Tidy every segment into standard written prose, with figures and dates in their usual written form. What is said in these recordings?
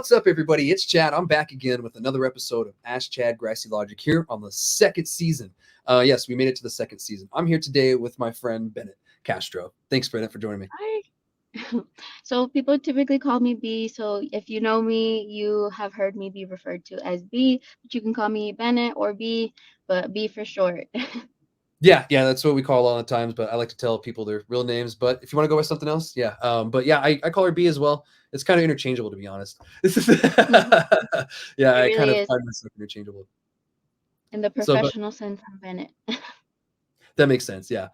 What's up, everybody? It's Chad. I'm back again with another episode of Ask Chad Grassy Logic here on the second season. Yes, we made it to the second season. I'm here today with my friend Bennett Castro. Thanks, Bennett, for joining me. Hi. So people typically call me B. So if you know me, you have heard me be referred to as B, but you can call me Bennett or B, but B for short. Yeah, that's what we call all the times, but I like to tell people their real names. But if you want to go with something else, yeah. But yeah, I call her B as well. It's kind of interchangeable, to be honest. Mhm. Yeah, It I kind really of is find myself interchangeable. in the So, but professional sense, I'm Bennett. that makes sense. Yeah.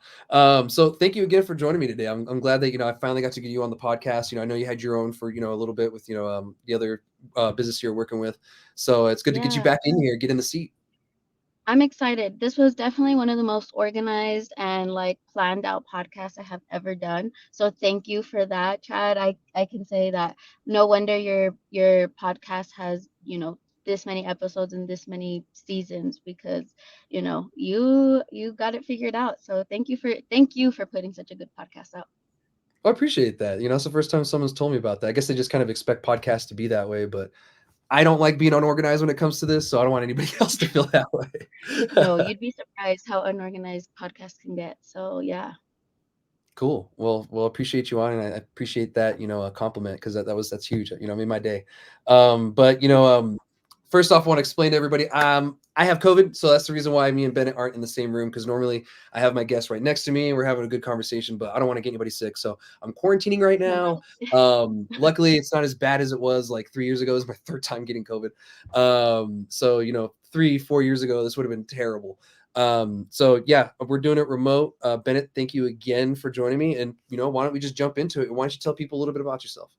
So thank you again for joining me today. I'm glad that, I finally got to get you on the podcast. I know you had your own for, a little bit with, the other business you're working with. So it's good to get you Yeah, back in here, get in the seat. I'm excited. This was definitely one of the most organized and like planned out podcasts I have ever done. So thank you for that, Chad. I can say that no wonder your podcast has, this many episodes and this many seasons because, you got it figured out. So thank you for putting such a good podcast out. I appreciate that. It's the first time someone's told me about that. I guess they just kind of expect podcasts to be that way, but I don't like being unorganized when it comes to this, so I don't want anybody else to feel that No, way. you'd be surprised how unorganized podcasts can get. So yeah. Cool. Well, appreciate you on, and I appreciate that, a compliment because that's huge. Made my day. But first off, I want to explain to everybody. I have COVID, so that's the reason why me and Bennett aren't in the same room. Because normally I have my guest right next to me, and we're having a good conversation. But I don't want to get anybody sick, so I'm quarantining right No now. worries. Luckily, it's not as bad as it was like 3 years ago. It was my third time getting COVID. So 3, 4 years ago, this would have been terrible. So yeah, we're doing it remote. Bennett, thank you again for joining me. And why don't we just jump into it? Why don't you tell people a little bit about yourself?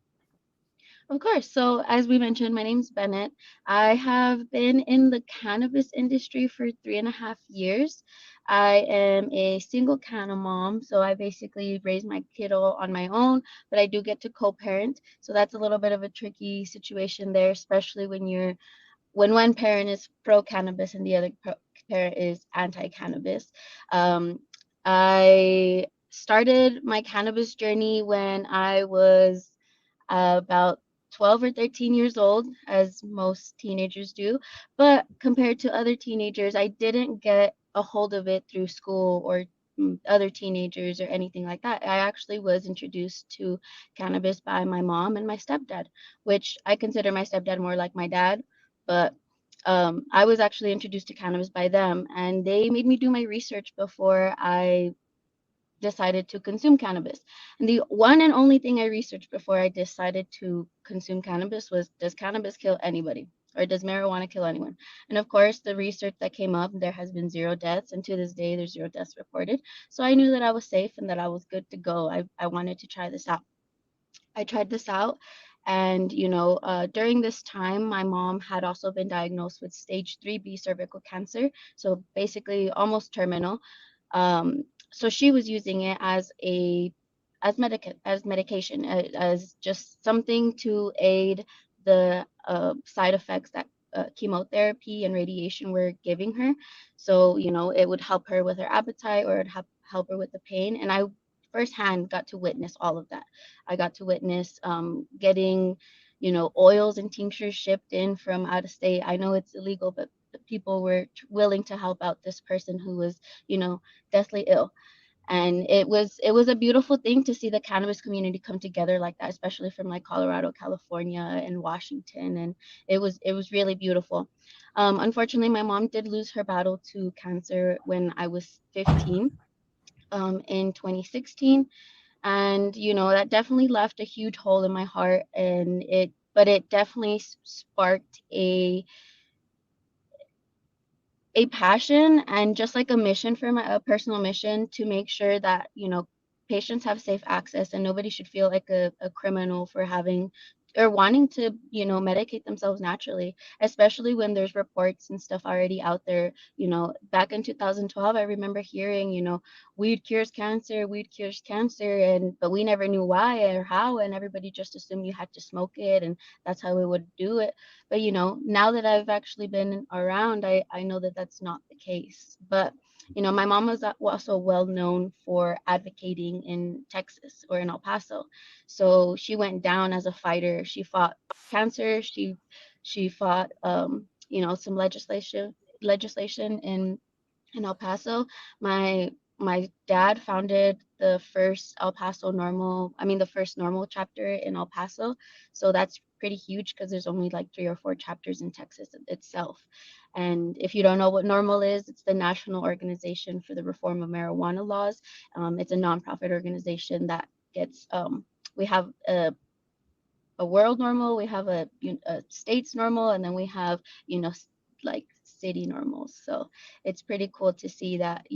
Of course. So, as we mentioned, my name's Bennett. I have been in the cannabis industry for 3.5 years. I am a single canna mom, so I basically raise my kiddo on my own, but I do get to co-parent. So that's a little bit of a tricky situation there, especially when one parent is pro cannabis and the other parent is anti cannabis. Um, I started my cannabis journey when I was about 12 or 13 years old, as most teenagers do. But compared to other teenagers, I didn't get a hold of it through school or other teenagers or anything like that. I actually was introduced to cannabis by my mom and my stepdad, which I consider my stepdad more like my dad. But I was actually introduced to cannabis by them, and they made me do my research before I decided to consume cannabis. And the one and only thing I researched before I decided to consume cannabis was, does cannabis kill anybody? Or does marijuana kill anyone? And of course, the research that came up, there has been zero deaths. And to this day, there's zero deaths reported. So I knew that I was safe and that I was good to go. I wanted to try this out. I tried this out. And, during this time, my mom had also been diagnosed with stage 3B cervical cancer. So basically, almost terminal. So she was using it as medication, as just something to aid the side effects that chemotherapy and radiation were giving her. So it would help her with her appetite, or it would help her with the pain. And I firsthand got to witness all of that. I got to witness getting oils and tinctures shipped in from out of state. I know it's illegal, but the people were willing to help out this person who was deathly ill. And it was a beautiful thing to see the cannabis community come together like that, especially from like Colorado, California, and Washington. And it was really beautiful. Unfortunately, my mom did lose her battle to cancer when I was 15, in 2016. And that definitely left a huge hole in my heart, but it definitely sparked a passion and just like a mission for a personal mission to make sure that patients have safe access, and nobody should feel like a criminal for having or wanting to medicate themselves naturally, especially when there's reports and stuff already out there. Back in 2012, I remember hearing, weed cures cancer, and but we never knew why or how, and everybody just assumed you had to smoke it, and that's how we would do it. But now that I've actually been around, I know that that's not the case. But My mom was also well known for advocating in Texas or in El Paso. So she went down as a fighter. She fought cancer. She fought some legislation in El Paso. My my dad founded the first El Paso normal, I mean the first normal chapter in El Paso. So that's pretty huge because there's only like 3 or 4 chapters in Texas itself. And if you don't know what normal is, it's the National Organization for the Reform of Marijuana Laws. It's a nonprofit organization that gets we have a world normal, we have a states normal, and then we have, like city normals. So it's pretty cool to see that,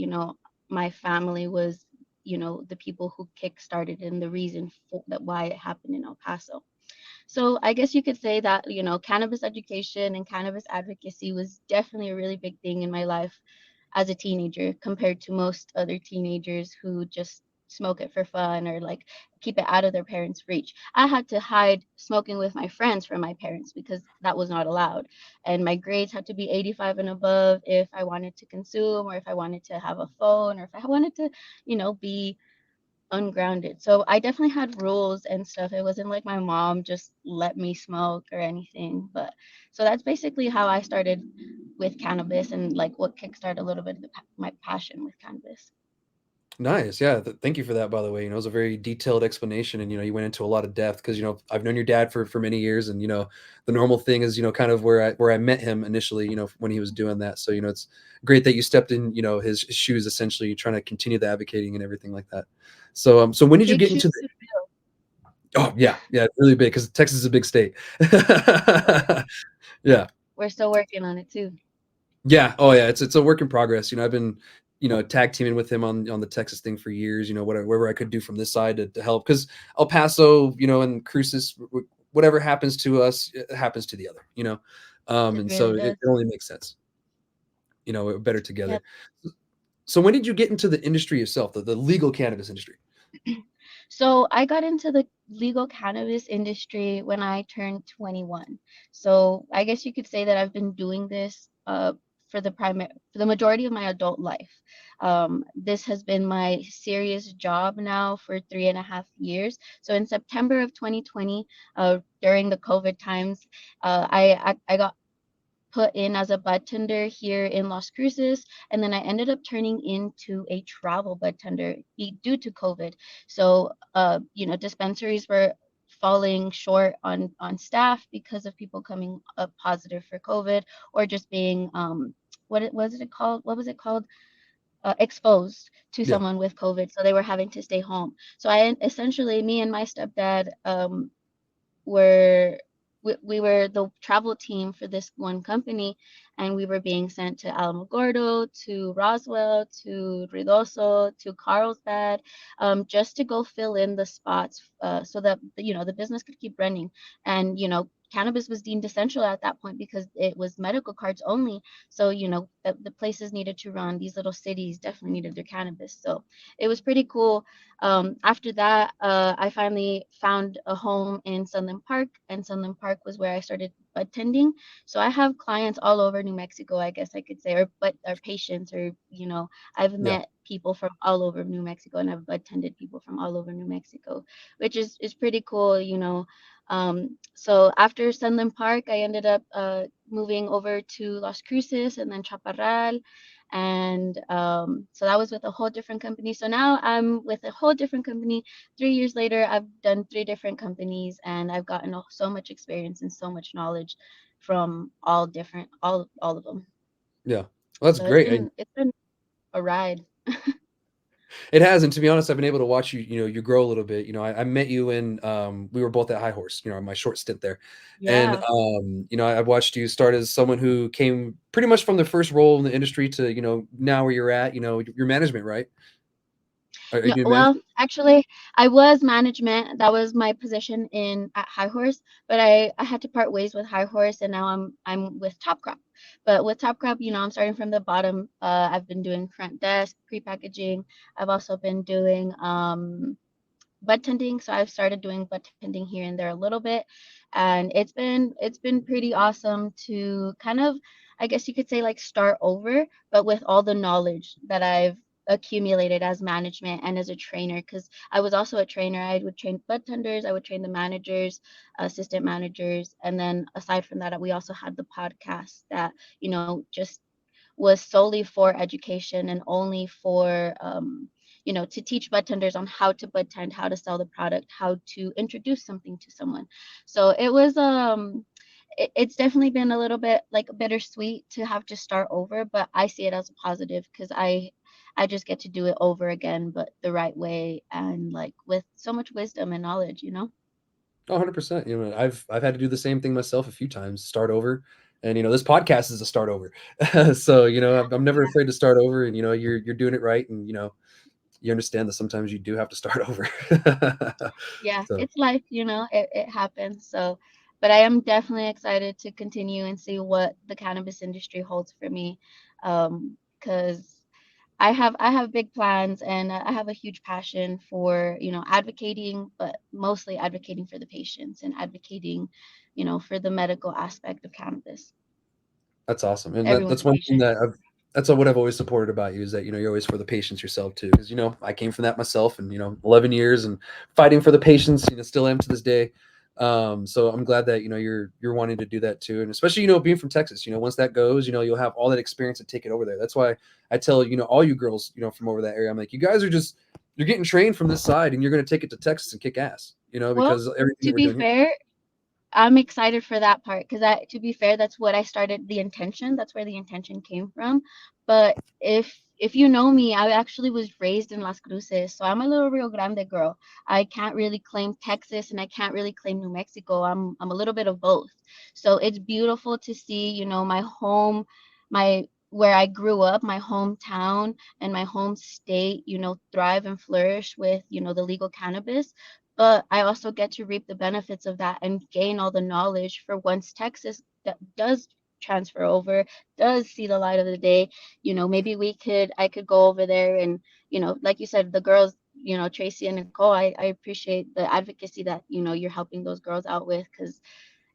my family was, the people who kick-started and the reason for that why it happened in El Paso. So I guess you could say that, cannabis education and cannabis advocacy was definitely a really big thing in my life as a teenager compared to most other teenagers who just smoke it for fun or like keep it out of their parents' reach. I had to hide smoking with my friends from my parents because that was not allowed. And my grades had to be 85 and above if I wanted to consume or if I wanted to have a phone or if I wanted to, be ungrounded. So I definitely had rules and stuff. It wasn't like my mom just let me smoke or anything. But so that's basically how I started with cannabis and like what kickstarted a little bit of my passion with cannabis. Nice. Yeah. Thank you for that, by the way. It was a very detailed explanation, and you went into a lot of depth because I've known your dad for many years, and the normal thing is kind of where I met him initially, when he was doing that. So it's great that you stepped in his shoes, essentially trying to continue the advocating and everything like that. So when did you Big get shoes into the? to fill. Oh yeah, yeah, really big because Texas is a big state. Yeah. We're still working on it too. Yeah. Oh, yeah. It's a work in progress. I've been, tag teaming with him on the Texas thing for years. Whatever I could do from this side to help because El Paso, and Cruces, whatever happens to us, it happens to the other. It And so really it does. only makes sense. We're better together. Yep. So when did you get into the industry yourself, the legal cannabis industry? So I got into the legal cannabis industry when I turned 21. So I guess you could say that I've been doing this for the majority of my adult life. This has been my serious job now for 3.5 years. So in September of 2020, during the COVID times, I got put in as a bud tender here in Las Cruces, and then I ended up turning into a travel bud tender due to COVID. So, dispensaries were falling short on staff because of people coming up positive for COVID or just being was it called? What was it called? Exposed to Yeah. someone with COVID, so they were having to stay home. So I essentially, me and my stepdad, were we were the travel team for this one company, and we were being sent to Alamogordo, to Roswell, to Ruidoso, to Carlsbad, just to go fill in the spots so that the business could keep running. And cannabis was deemed essential at that point because it was medical cards only. So the places needed to run. These little cities definitely needed their cannabis. So it was pretty cool. After that, I finally found a home in Sunland Park, and Sunland Park was where I started attending. So I have clients all over New Mexico, I guess I could say, or patients, or I've Yeah. met people from all over New Mexico, and I've attended people from all over New Mexico, which is pretty cool. So after Sunland Park, I ended up moving over to Las Cruces and then Chaparral, and so that was with a whole different company. So now I'm with a whole different company. 3 years later, I've done 3 different companies, and I've gotten so much experience and so much knowledge from all of them. Yeah. Well, that's So it's great. been it's been a ride. It has, and to be honest, I've been able to watch you, you grow a little bit. I met you in, we were both at High Horse, my short stint there, and Yeah. I watched you start as someone who came pretty much from the first role in the industry to, now where you're at, your management, right? Are you No, doing well, management? actually, I was management. That was my position in at High Horse, but I had to part ways with High Horse, and now I'm with Top Crop. But with Top Crop, I'm starting from the bottom. I've been doing front desk, pre-packaging. I've also been doing bud tending. So I've started doing bud tending here and there a little bit, and it's been pretty awesome to kind of, I guess you could say, like start over, but with all the knowledge that I've accumulated as management and as a trainer, because I was also a trainer. I would train bud tenders, I would train the managers, assistant managers, and then aside from that, we also had the podcast that, just was solely for education and only for to teach bud tenders on how to bud tend, how to sell the product, how to introduce something to someone. So it's definitely been a little bit like bittersweet to have to start over, but I see it as a positive because I just get to do it over again, but the right way and like with so much wisdom and knowledge. Oh, 100%. I've had to do the same thing myself a few times, start over. And this podcast is a start over. So, I'm never afraid to start over, and you're doing it right, and you understand that sometimes you do have to start over. Yeah, So, it's life, it happens. So, but I am definitely excited to continue and see what the cannabis industry holds for me. Because I have big plans and I have a huge passion for, advocating, but mostly advocating for the patients and advocating, for the medical aspect of cannabis. that's awesome. And that's Everyone's one thing patient. that's what I've always supported about you, is that, you're always for the patients yourself too. Because, I came from that myself, and, 11 years and fighting for the patients, still am to this day. So I'm glad that, you're wanting to do that too. And especially, being from Texas, once that goes, you'll have all that experience to take it over there. That's why I tell, all you girls, from over that area, I'm like, you guys you're getting trained from this side, and you're going to take it to Texas and kick ass, Well, because everything that to we're be doing here. fair, I'm excited for that part because to be fair, that's what I started the intention. That's where the intention came from. But if you know me, I actually was raised in Las Cruces, so I'm a little Rio Grande girl. I can't really claim Texas and I can't really claim New Mexico. I'm a little bit of both. So it's beautiful to see, my home, my where I grew up, my hometown and my home state, thrive and flourish with, the legal cannabis, but I also get to reap the benefits of that and gain all the knowledge for once Texas that does transfer over, does see the light of the day. Maybe I could go over there and, like you said, the girls, Tracy and Nicole, I appreciate the advocacy that, you're helping those girls out with because,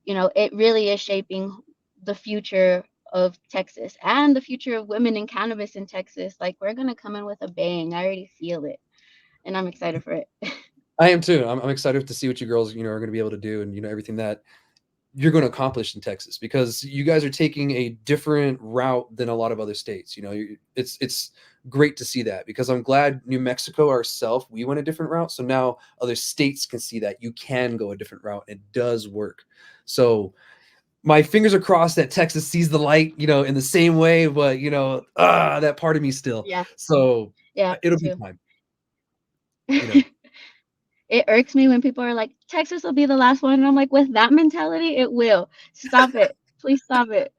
it really is shaping the future of Texas and the future of women in cannabis in Texas. Like we're gonna come in with a bang. I already feel it and I'm excited for it. I am too. I'm excited to see what you girls, are going to be able to do, and, everything that you're going to accomplish in Texas, because you guys are taking a different route than a lot of other states. It's great to see that, because I'm glad New Mexico ourselves, we went a different route. So now other states can see that you can go a different route. It does work. So my fingers are crossed that Texas sees the light, in the same way, but that part of me still. Yeah, So yeah, me it'll be too. time, you know. It irks me when people are like, Texas will be the last one. And I'm like, with that mentality, it will. Stop it. Please stop it.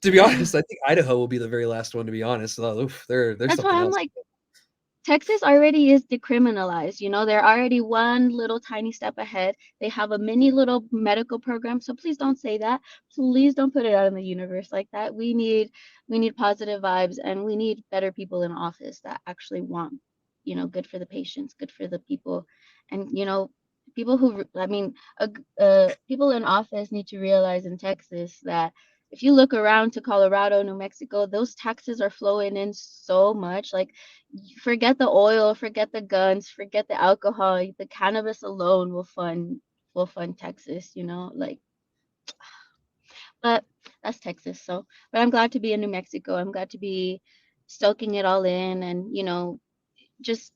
To be honest, I think Idaho will be the very last one. To be honest, oof, they're That's why something I'm else. like, Texas already is decriminalized. They're already one little tiny step ahead. They have a mini little medical program. So please don't say that. Please don't put it out in the universe like that. We need positive vibes and we need better people in office that actually want, good for the patients, good for the people. And, people who, I mean, people in office need to realize in Texas that if you look around to Colorado, New Mexico, those taxes are flowing in so much. Like, forget the oil, forget the guns, forget the alcohol. The cannabis alone will fund Texas, like, but that's Texas. So, but I'm glad to be in New Mexico. I'm glad to be soaking it all in and, just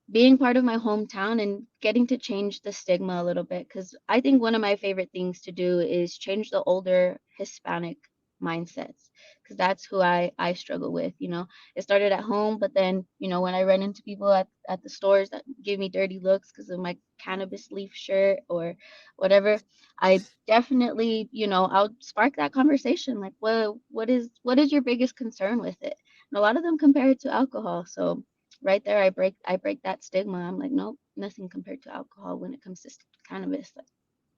being part of my hometown and getting to change the stigma a little bit because I think one of my favorite things to do is change the older Hispanic mindsets because that's who I struggle with. It started at home, but then when I run into people at the stores that give me dirty looks because of my cannabis leaf shirt or whatever, I definitely I'll spark that conversation like what is your biggest concern with it, and a lot of them compare it to alcohol. So right there I break that stigma. I'm like, nope, nothing compared to alcohol when it comes to cannabis. Like,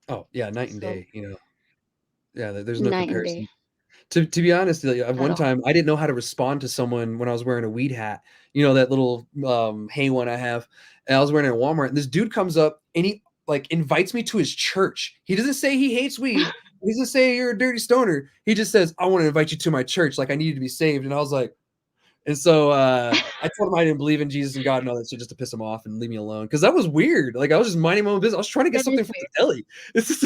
Oh yeah, night and so day. Yeah, there's no night and day comparison. To be honest, like, at at one all. time I didn't know how to respond to someone when I was wearing a weed hat. That little hay one I have, and I was wearing it at Walmart. And this dude comes up and he like invites me to his church. He doesn't say he hates weed. He doesn't say you're a dirty stoner. He just says, I want to invite you to my church. Like I need you to be saved. And I was like, and so I told him I didn't believe in Jesus and God and all that shit just to piss him off and leave me alone. Cause that was weird. Like I was just minding my own business. I was trying to get That is something from the weird. deli. It's just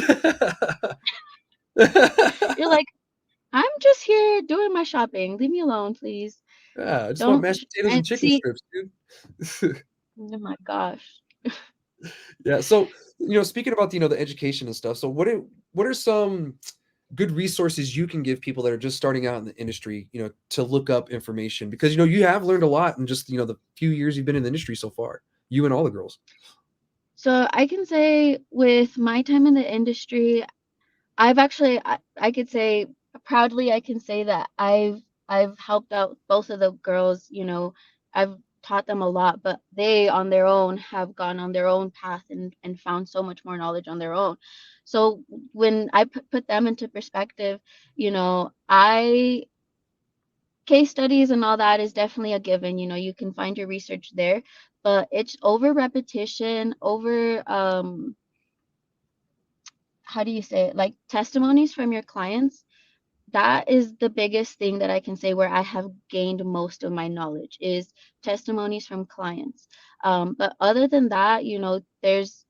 You're like, I'm just here doing my shopping. Leave me alone, please. yeah, I just want Don't mashed potatoes and and chicken see. strips, dude. Oh my gosh. Yeah. So, speaking about the education and stuff. So what are some good resources you can give people that are just starting out in the industry, to look up information? Because you have learned a lot in just, the few years you've been in the industry so far. You and all the girls. So I can say with my time in the industry, I've actually I could say proudly I can say that I've helped out both of the girls, I've taught them a lot, but they on their own have gone on their own path and found so much more knowledge on their own. So when I put them into perspective, I case studies and all that is definitely a given, you can find your research there, but it's over repetition, over how do you say it? Like testimonies from your clients. That is the biggest thing that I can say where I have gained most of my knowledge is testimonies from clients. But other than that, there's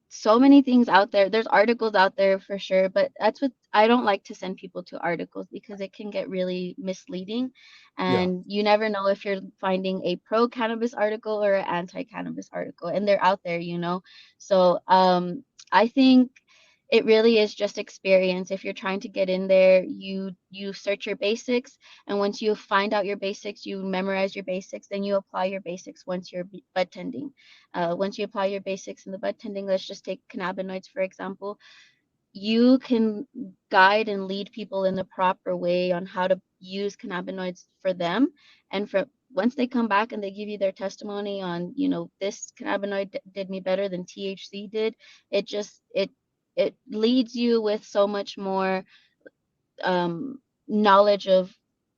so many things out there. There's articles out there for sure, but that's what I don't like to send people to articles because it can get really misleading. Yeah. And you never know if you're finding a pro cannabis article or an anti cannabis article, and they're out there, So I think it really is just experience. If you're trying to get in there, you search your basics, and once you find out your basics, you memorize your basics, then you apply your basics once you're bud tending. Once you apply your basics in the bud tending, let's just take cannabinoids for example, you can guide and lead people in the proper way on how to use cannabinoids for them. And for once they come back and they give you their testimony on, this cannabinoid did me better than THC did, it just it leads you with so much more knowledge of,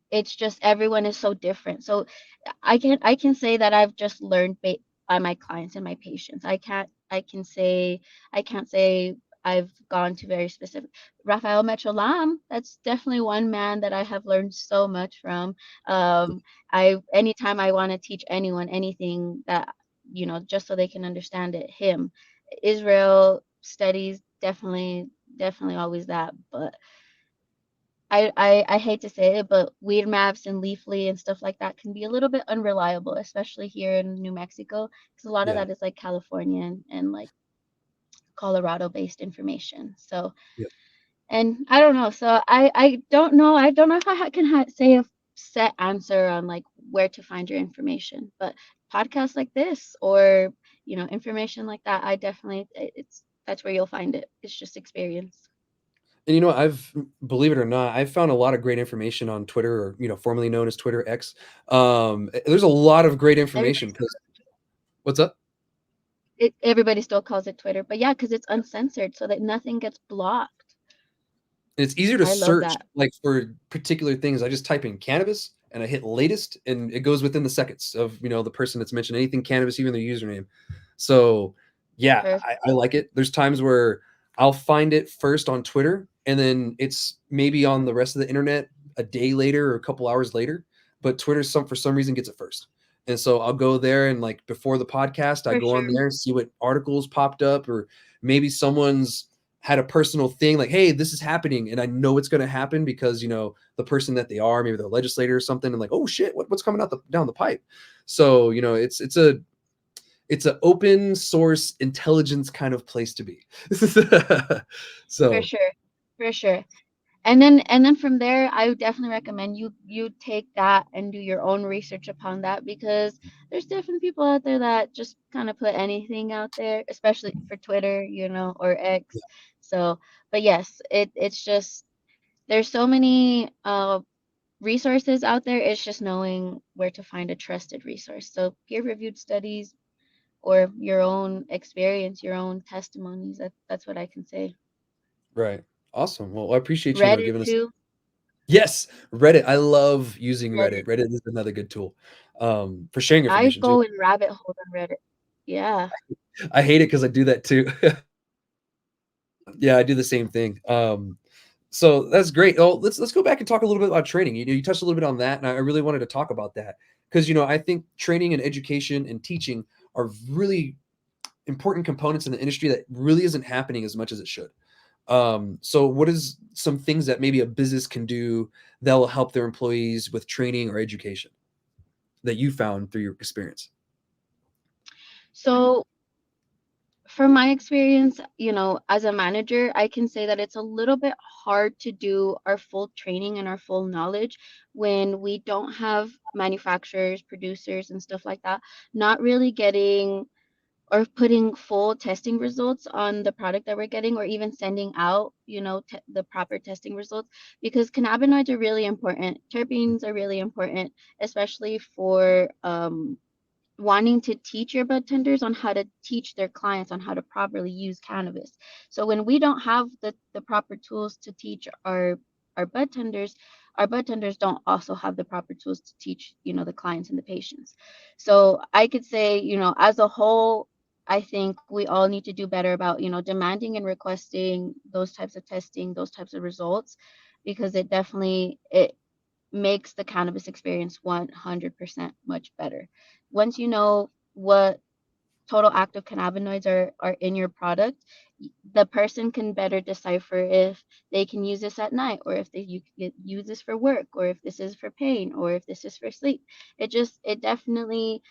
it's just everyone is so different. So I can say that I've just learned by my clients and my patients. I can't say I've gone to very specific. Rafael Metrolam, that's definitely one man that I have learned so much from. I anytime I want to teach anyone anything that, just so they can understand it, him. Israel studies, definitely always that. But I hate to say it, but weed maps and Leafly and stuff like that can be a little bit unreliable, especially here in New Mexico, because a lot of Yeah. that is like California and like Colorado based information. So, Yeah. and I don't know. So I don't know. I don't know if I can say a set answer on like where to find your information, but podcasts like this or, information like that, I definitely, that's where you'll find it. It's just experience. And believe it or not, I've found a lot of great information on Twitter, or formerly known as Twitter X. There's a lot of great Everybody information. Because what's up? everybody still calls it Twitter, but yeah, because it's uncensored so that nothing gets blocked. And it's easier to I love search that. like for particular things. I just type in cannabis and I hit latest, and it goes within the seconds of the person that's mentioned anything cannabis, even their username. So yeah, Perfect. I like it. There's times where I'll find it first on Twitter, and then it's maybe on the rest of the internet a day later or a couple hours later. But Twitter, for some reason, gets it first. And so I'll go there, and like before the podcast, I For go on sure. there and see what articles popped up, or maybe someone's had a personal thing like, hey, this is happening, and I know it's going to happen because the person that they are, maybe they're a legislator or something, and like, oh shit, what's coming out down the pipe. So it's a open source intelligence kind of place to be. For So sure. For sure. And then from there, I would definitely recommend you take that and do your own research upon that, because there's different people out there that just kind of put anything out there, especially for Twitter, or yeah, X. So, but yes, it's just there's so many resources out there. It's just knowing where to find a trusted resource. So peer-reviewed studies or your own experience, your own testimonies. That's what I can say. right. Awesome. Well, I appreciate Reddit giving us. too. Yes, Reddit. I love using Reddit. Reddit. Reddit is another good tool for sharing I information too. go in rabbit holes on Reddit. Yeah. I hate it because I do that too. Yeah, I do the same thing. So that's great. Oh, let's go back and talk a little bit about training. You touched a little bit on that, and I really wanted to talk about that because I think training and education and teaching are really important components in the industry that really isn't happening as much as it should. So what is some things that maybe a business can do that will help their employees with training or education that you found through your experience? So from my experience, as a manager, I can say that it's a little bit hard to do our full training and our full knowledge when we don't have manufacturers, producers, and stuff like that, not really getting or putting full testing results on the product that we're getting, or even sending out, the proper testing results, because cannabinoids are really important. Terpenes are really important, especially for wanting to teach your bud tenders on how to teach their clients on how to properly use cannabis. So when we don't have the proper tools to teach our bud tenders don't also have the proper tools to teach, the clients and the patients. So I could say, as a whole, I think we all need to do better about, demanding and requesting those types of testing, those types of results, because it makes the cannabis experience 100% much better. Once you know what total active cannabinoids are in your product, the person can better decipher if they can use this at night, or if you can use this for work, or if this is for pain, or if this is for sleep. It definitely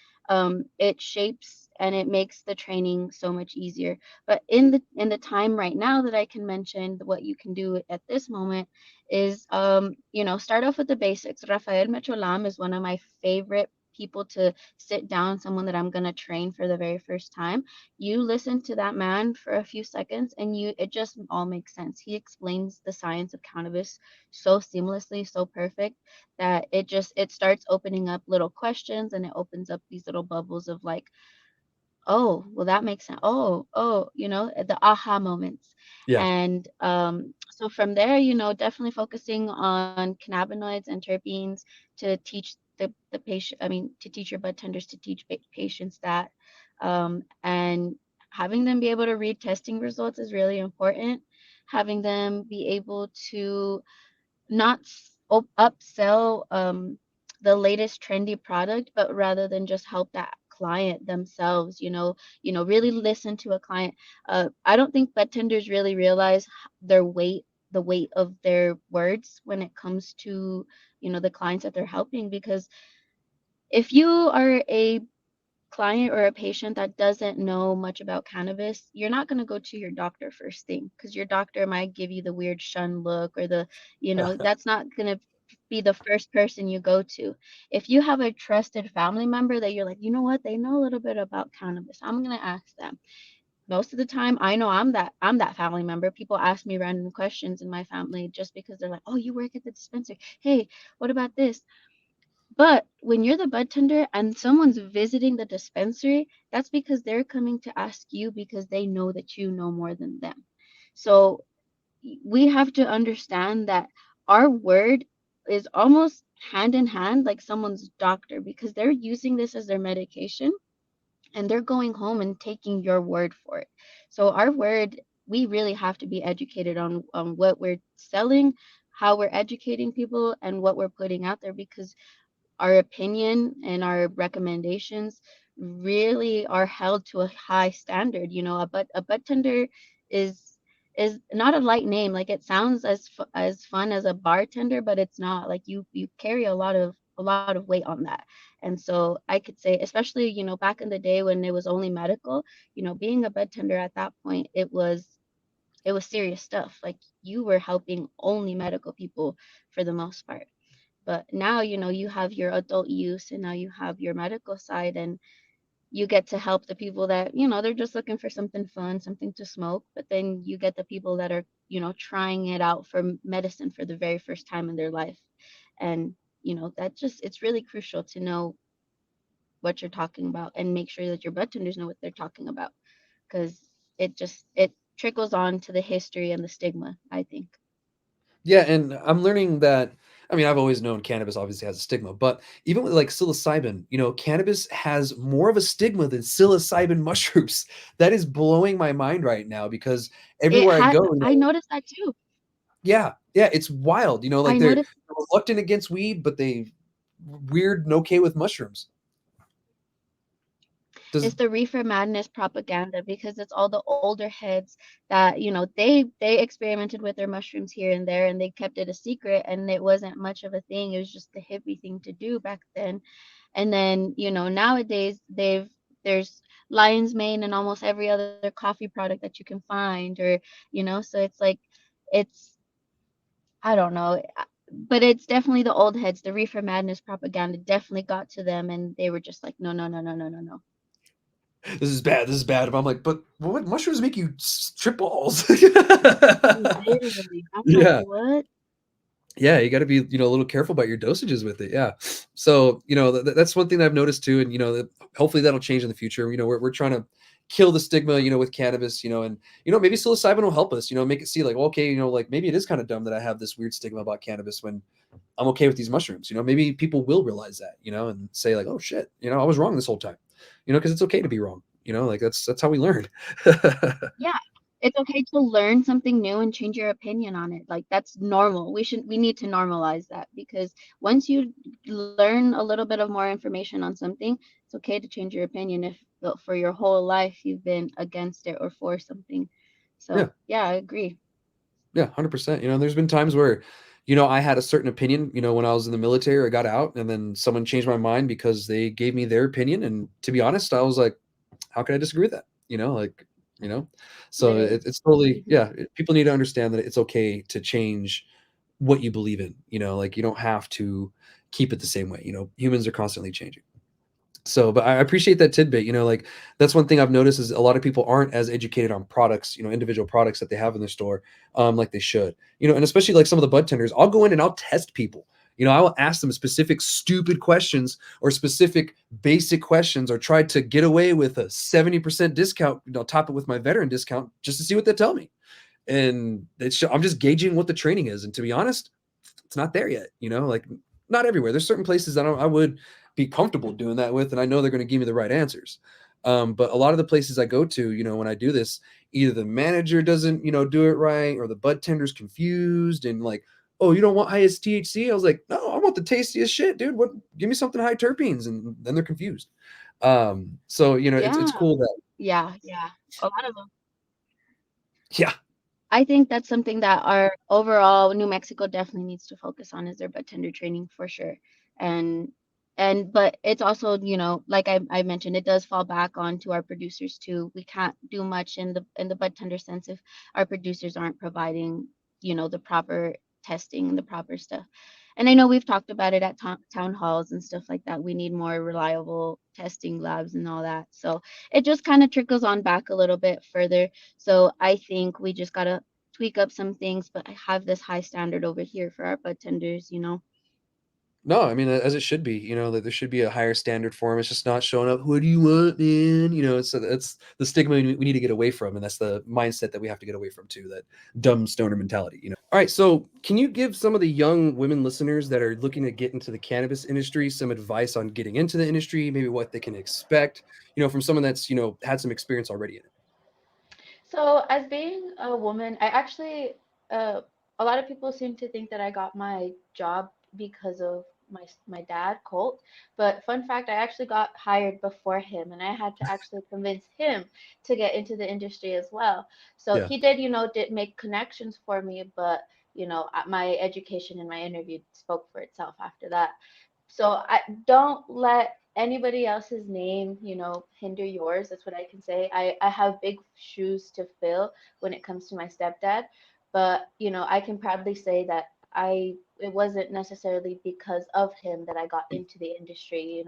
it shapes and it makes the training so much easier. But in the time right now that I can mention, what you can do at this moment is start off with the basics. Rafael Mecholam is one of my favorite people to sit down, someone that I'm going to train for the very first time. You listen to that man for a few seconds and it just all makes sense. He explains the science of cannabis so seamlessly, so perfect, that it starts opening up little questions, and it opens up these little bubbles of like, oh, well, that makes sense. Oh, the aha moments. Yeah. And so from there, definitely focusing on cannabinoids and terpenes to teach the patient, I mean, to teach your bud tenders to teach patients that. And having them be able to read testing results is really important. Having them be able to not upsell the latest trendy product, but rather than just help that client themselves, really listen to a client. I don't think bartenders really realize the weight of their words when it comes to, the clients that they're helping. Because if you are a client or a patient that doesn't know much about cannabis, you're not going to go to your doctor first thing, because your doctor might give you the weird shun look, or that's not going to be the first person you go to. If you have a trusted family member that you're like, you know what, they know a little bit about cannabis, I'm going to ask them. Most of the time, I know I'm that family member. People ask me random questions in my family just because they're like, oh, you work at the dispensary. Hey, what about this? But when you're the bud tender and someone's visiting the dispensary, that's because they're coming to ask you because they know that you know more than them. So we have to understand that our word is almost hand in hand like someone's doctor, because they're using this as their medication, and they're going home and taking your word for it. So our word, we really have to be educated on what we're selling, how we're educating people, and what we're putting out there, because our opinion and our recommendations really are held to a high standard. A butt tender is is not a light name. Like, it sounds as fun as a bartender, but it's not. Like, you carry a lot of weight on that. And so I could say, especially, back in the day when it was only medical, being a bud tender at that point, it was serious stuff. Like, you were helping only medical people for the most part. But now, you have your adult use, and now you have your medical side, and you get to help the people that, they're just looking for something fun, something to smoke. But then you get the people that are, trying it out for medicine for the very first time in their life. And, it's really crucial to know what you're talking about, and make sure that your bartenders know what they're talking about, because it trickles on to the history and the stigma, I think. Yeah, and I'm learning that I mean, I've always known cannabis obviously has a stigma, but even with like psilocybin, cannabis has more of a stigma than psilocybin mushrooms. That is blowing my mind right now because It everywhere I had go, I noticed that too. yeah, yeah, it's wild. Like I they're noticed reluctant against weed, but they weird and okay with mushrooms. it's Does the reefer madness propaganda because it's all the older heads that, they experimented with their mushrooms here and there and they kept it a secret and it wasn't much of a thing. It was just the hippie thing to do back then. And then, nowadays there's lion's mane in almost every other coffee product that you can find, or, so it's like it's I don't know. But it's definitely the old heads. The reefer madness propaganda definitely got to them and they were just like, no, no, no, no, no, no, no. this is bad? This is bad. But I'm like, but what mushrooms make you trip balls? Literally. I'm like, Yeah. what? Yeah, you got to be, a little careful about your dosages with it. Yeah. So, that's one thing that I've noticed too. And, that hopefully that'll change in the future. We're trying to kill the stigma, with cannabis, and, maybe psilocybin will help us, make it see like, well, okay, like maybe it is kind of dumb that I have this weird stigma about cannabis when I'm okay with these mushrooms. Maybe people will realize that, and say like, oh shit, I was wrong this whole time, because it's okay to be wrong, like that's how we learn. Yeah. It's okay to learn something new and change your opinion on it. Like that's normal. We need to normalize that because once you learn a little bit of more information on something, it's okay to change your opinion if for your whole life you've been against it or for something. Yeah. So, yeah, I agree. Yeah, 100%. There's been times where, I had a certain opinion, when I was in the military or got out, and then someone changed my mind because they gave me their opinion. And to be honest, I was like, how can I disagree with that? You know, so Literally. it's totally, Hmm. yeah, people need to understand that it's okay to change what you believe in, like you don't have to keep it the same way. Humans are constantly changing. So, but I appreciate that tidbit. Like that's one thing I've noticed is a lot of people aren't as educated on products, individual products that they have in their store, like they should. And especially like some of the bud tenders, I'll go in and I'll test people. I will ask them specific stupid questions or specific basic questions, or try to get away with a 70% discount. Top it with my veteran discount just to see what they tell me. And I'm just gauging what the training is. And to be honest, it's not there yet. Like not everywhere. There's certain places that I would be comfortable doing that with, and I know they're going to give me the right answers. But a lot of the places I go to, when I do this, either the manager doesn't, do it right, or the bud tender's confused and like, oh, you don't want highest THC? I was like, no, I want the tastiest shit, dude. What? Give me something high terpenes, and then they're confused. So it's Yeah. cool that Yeah. Yeah. A lot of them. yeah. I think that's something that our overall New Mexico definitely needs to focus on is their bartender training for sure. And but it's also, like I mentioned, it does fall back onto our producers too. We can't do much in the bartender sense if our producers aren't providing, the proper testing and the proper stuff. And I know we've talked about it at town halls and stuff like that. We need more reliable testing labs and all that. So it just kind of trickles on back a little bit further. So I think we just gotta tweak up some things, but I have this high standard over here for our bartenders. No, I mean, as it should be, that there should be a higher standard for them. It's just not showing up. What do you want, man? So that's the stigma we need to get away from. And that's the mindset that we have to get away from too, that dumb stoner mentality. All right. So can you give some of the young women listeners that are looking to get into the cannabis industry some advice on getting into the industry, maybe what they can expect, from someone that's, had some experience already in it? So, as being a woman, I actually, a lot of people seem to think that I got my job because of my dad, Colt. But fun fact, I actually got hired before him, and I had to actually convince him to get into the industry as well. So Yeah. he did, did make connections for me, but my education and my interview spoke for itself after that. So I don't let anybody else's name, hinder yours. That's what I can say. I have big shoes to fill when it comes to my stepdad, but I can proudly say that it wasn't necessarily because of him that I got into the industry.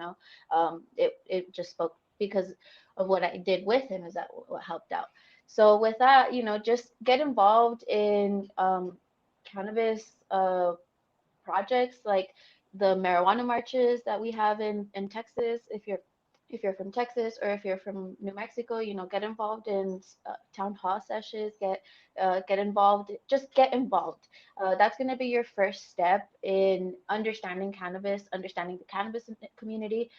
It just spoke because of what I did with him is that what helped out. So with that, just get involved in cannabis projects like the marijuana marches that we have in Texas. If you're if you're from Texas or if you're from New Mexico, get involved in town hall sessions, get involved, just get involved. That's going to be your first step in understanding cannabis, understanding the cannabis community.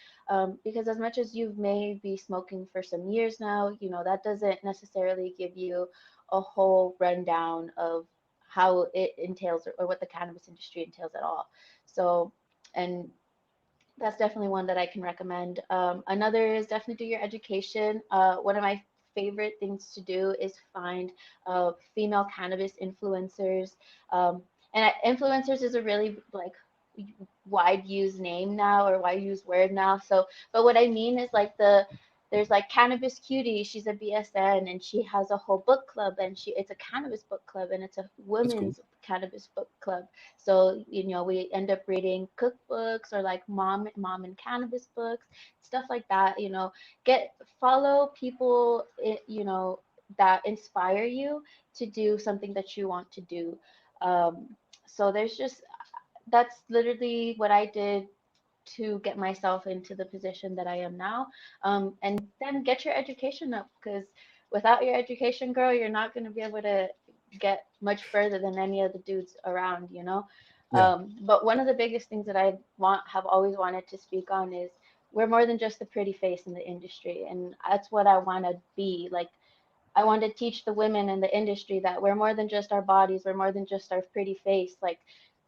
Because as much as you may be smoking for some years now, that doesn't necessarily give you a whole rundown of how it entails, or what the cannabis industry entails at all. So, and that's definitely one that I can recommend. Another is definitely do your education. One of my favorite things to do is find female cannabis influencers. Influencers is a really like wide used name now, or wide used word now. So, but what I mean is like there's like Cannabis Cutie. She's a BSN and she has a whole book club, and it's a cannabis book club, and it's a That's cool. women's cannabis book club. So, we end up reading cookbooks, or like mom and cannabis books, stuff like that. Get follow people, that inspire you to do something that you want to do. So there's just that's literally what I did to get myself into the position that I am now. And then get your education up, because without your education, girl, you're not going to be able to get much further than any of the dudes around. Yeah. But one of the biggest things that have always wanted to speak on is we're more than just a pretty face in the industry, and that's what I want to be. Like, I want to teach the women in the industry that we're more than just our bodies, we're more than just our pretty face. Like,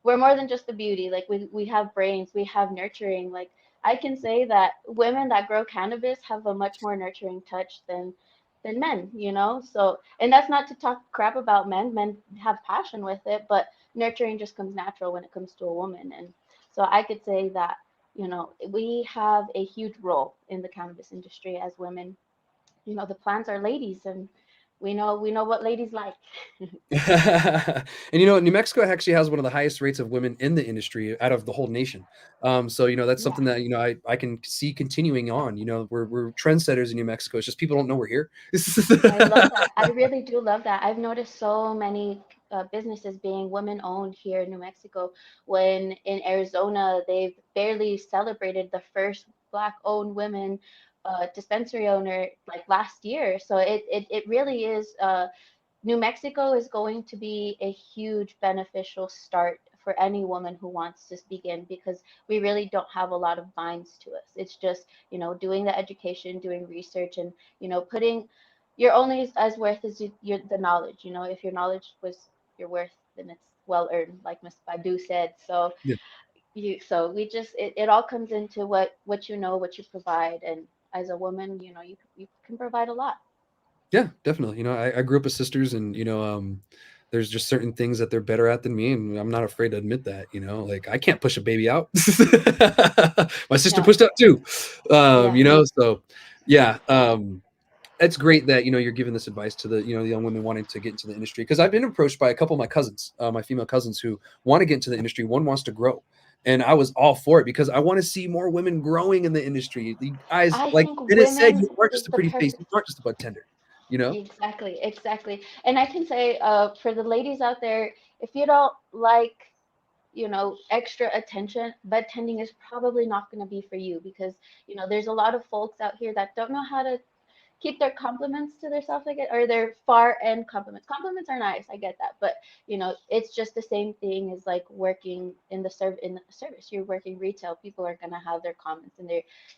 we're more than just the beauty. Like, we have brains, we have nurturing. Like, I can say that women that grow cannabis have a much more nurturing touch than men. So, and that's not to talk crap about men. Men have passion with it, but nurturing just comes natural when it comes to a woman. And so I could say that, we have a huge role in the cannabis industry as women. The plants are ladies, and we know what ladies like. And New Mexico actually has one of the highest rates of women in the industry out of the whole nation. So that's Yeah, something that I can see continuing on. We're trendsetters in New Mexico. It's just people don't know we're here. I love that. I really do love that. I've noticed so many businesses being women owned here in New Mexico, when in Arizona they've barely celebrated the first black owned women dispensary owner like last year. So it really is. New Mexico is going to be a huge beneficial start for any woman who wants to begin, because we really don't have a lot of binds to us. It's just, doing the education, doing research, and, putting you're only as worth as the knowledge. If your knowledge was your worth, then it's well earned, like Miss Badu said. So Yeah. we just it all comes into what what you provide, and as a woman, you can provide a lot. Yeah, definitely. I grew up with sisters, and there's just certain things that they're better at than me, and I'm not afraid to admit that. Like, I can't push a baby out. My sister No, pushed out too. yeah. So yeah. It's great that you're giving this advice to the young women wanting to get into the industry, because I've been approached by a couple of my cousins, my female cousins, who want to get into the industry. One wants to grow, and I was all for it because I want to see more women growing in the industry. The guys, I like think Bennett said, you women aren't is just a the pretty face, you perfect. aren't just a bud tender. you know Exactly, exactly. And I can say, for the ladies out there, if you don't like, extra attention, bud tending is probably not going to be for you, because, there's a lot of folks out here that don't know how to keep their compliments to themselves, I get, or their far end compliments. Compliments are nice, I get that, but it's just the same thing as like working in the service. You're working retail. People are gonna have their comments, and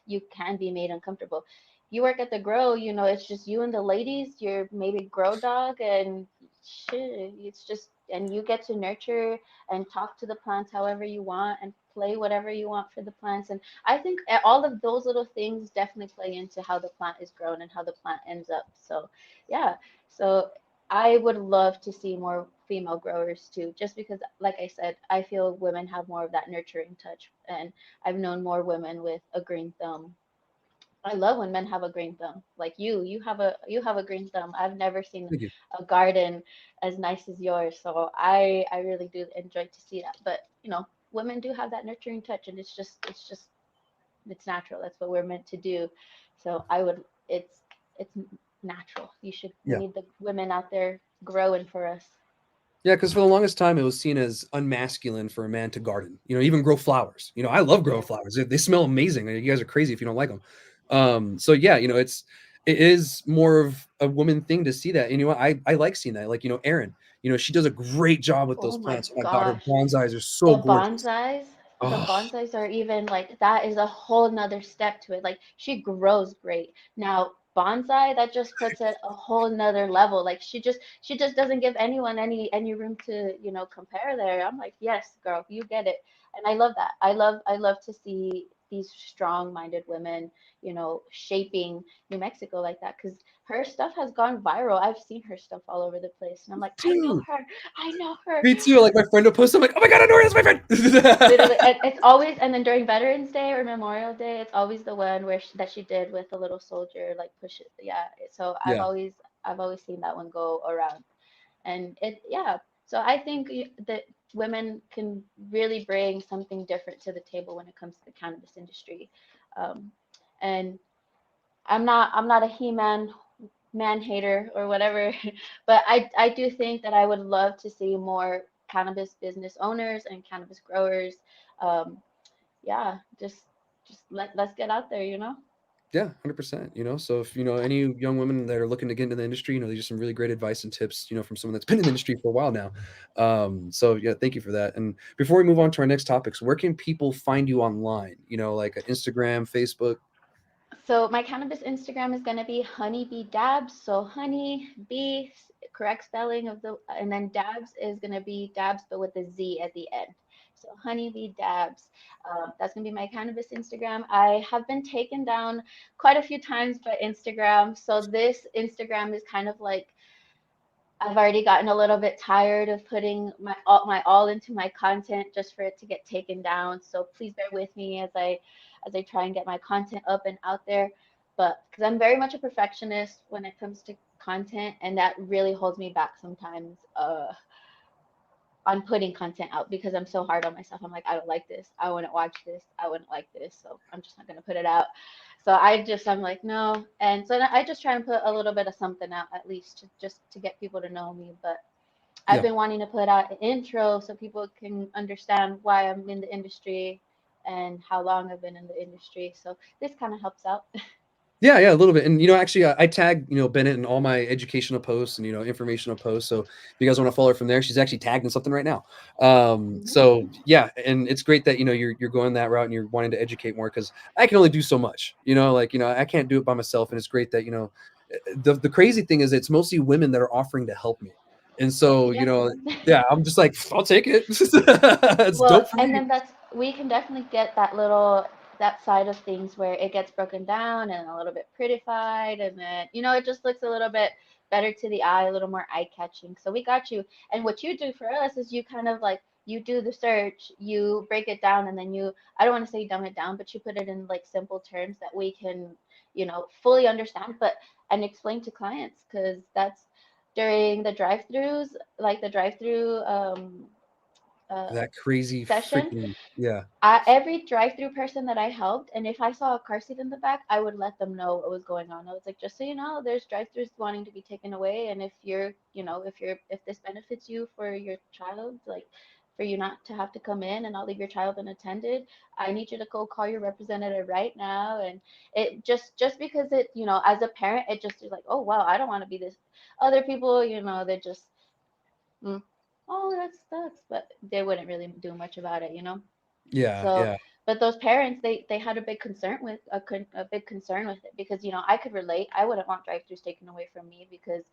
you can be made uncomfortable. You work at the grow, it's just you and the ladies. You're maybe grow dog, and shit, it's just, and you get to nurture and talk to the plants however you want, and play whatever you want for the plants. And I think all of those little things definitely play into how the plant is grown and how the plant ends up. So, yeah. So I would love to see more female growers too, just because, like I said, I feel women have more of that nurturing touch, and I've known more women with a green thumb. I love when men have a green thumb. Like you have a green thumb. I've never seen Thank you. a garden as nice as yours. So I really do enjoy to see that. But women do have that nurturing touch, and it's natural. That's what we're meant to do. So it's natural. We Yeah. need the women out there growing for us. Yeah, because for the longest time it was seen as unmasculine for a man to garden, even grow flowers. I love growing Yeah. flowers. They smell amazing. You guys are crazy if you don't like them. So yeah, it is more of a woman thing to see that. And I like seeing that. Like, Erin, she does a great job with Oh those my plants. Oh my God, her gosh. bonsais are so The gorgeous. bonsais, the Oh, bonsais are even like that is a whole nother step to it. Like she grows great. Now bonsai, that just puts it a whole nother level. Like she just doesn't give anyone any room to, compare there. I'm like, yes, girl, you get it. And I love that. I love to see these strong-minded women, shaping New Mexico like that because her stuff has gone viral. I've seen her stuff all over the place, and I'm like, I know dude, her. I know her. me too. Like my friend will post, I'm like, oh my God, I know her, that's my Literally, friend. and it's always, and then during Veterans Day or Memorial Day, it's always the one that she did with the little soldier, like push it. Yeah. So Yeah. I've always seen that one go around, and yeah. So I think that women can really bring something different to the table when it comes to the cannabis industry, um, and I'm not a man hater or whatever, but I do think that I would love to see more cannabis business owners and cannabis growers. Um, yeah, just let's get out there, you know? Yeah, 100%. So if any young women that are looking to get into the industry, these are some really great advice and tips, from someone that's been in the industry for a while now. So yeah, thank you for that. And before we move on to our next topics, where can people find you online? Like Instagram, Facebook? So my cannabis Instagram is gonna be honeybeedabz. So honey bee, correct spelling of the, and then dabs is gonna be dabs but with a Z at the end. So honeybeedabz. That's gonna be my cannabis Instagram. I have been taken down quite a few times by Instagram. So this Instagram is kind of like I've already gotten a little bit tired of putting my all into my content just for it to get taken down. So please bear with me as I try and get my content up and out there. But because I'm very much a perfectionist when it comes to content, and that really holds me back sometimes. On putting content out because I'm so hard on myself. I'm like, I don't like this. I wouldn't watch this. I wouldn't like this. So I'm just not gonna put it out. So I'm like, no. And so I just try and put a little bit of something out at least just to get people to know me. But I've Yeah. been wanting to put out an intro so people can understand why I'm in the industry and how long I've been in the industry. So this kind of helps out. Yeah, yeah, a little bit. And actually, I tag Bennett in all my educational posts and informational posts. So if you guys want to follow her from there, she's actually tagged in something right now. So yeah, and it's great that you're going that route and you're wanting to educate more because I can only do so much. Like I can't do it by myself, and it's great that the crazy thing is it's mostly women that are offering to help me, and so Yes. yeah, I'm just like I'll take it. It's Well, dope for and me. then we can definitely get that side of things where it gets broken down and a little bit prettified, and then it just looks a little bit better to the eye, a little more eye catching. So we got you. And what you do for us is you kind of like you do the search, you break it down, and then I don't want to say dumb it down, but you put it in like simple terms that we can fully understand, but and explain to clients because that's during the drive-throughs, like the drive-through uh, That crazy session, freaking yeah. every drive-through person that I helped, and if I saw a car seat in the back, I would let them know what was going on. I was like, just so you know, there's drive-throughs wanting to be taken away, and if this benefits you for your child, like for you not to have to come in and I'll leave your child unattended, I need you to go call your representative right now. And it just because as a parent, it just is like, oh wow, I don't want to be this. Other people, they just mm, oh, that sucks, but they wouldn't really do much about it. Yeah, So, yeah. but those parents, they had a big concern with a big concern with it because I could relate. I wouldn't want drive-throughs taken away from me because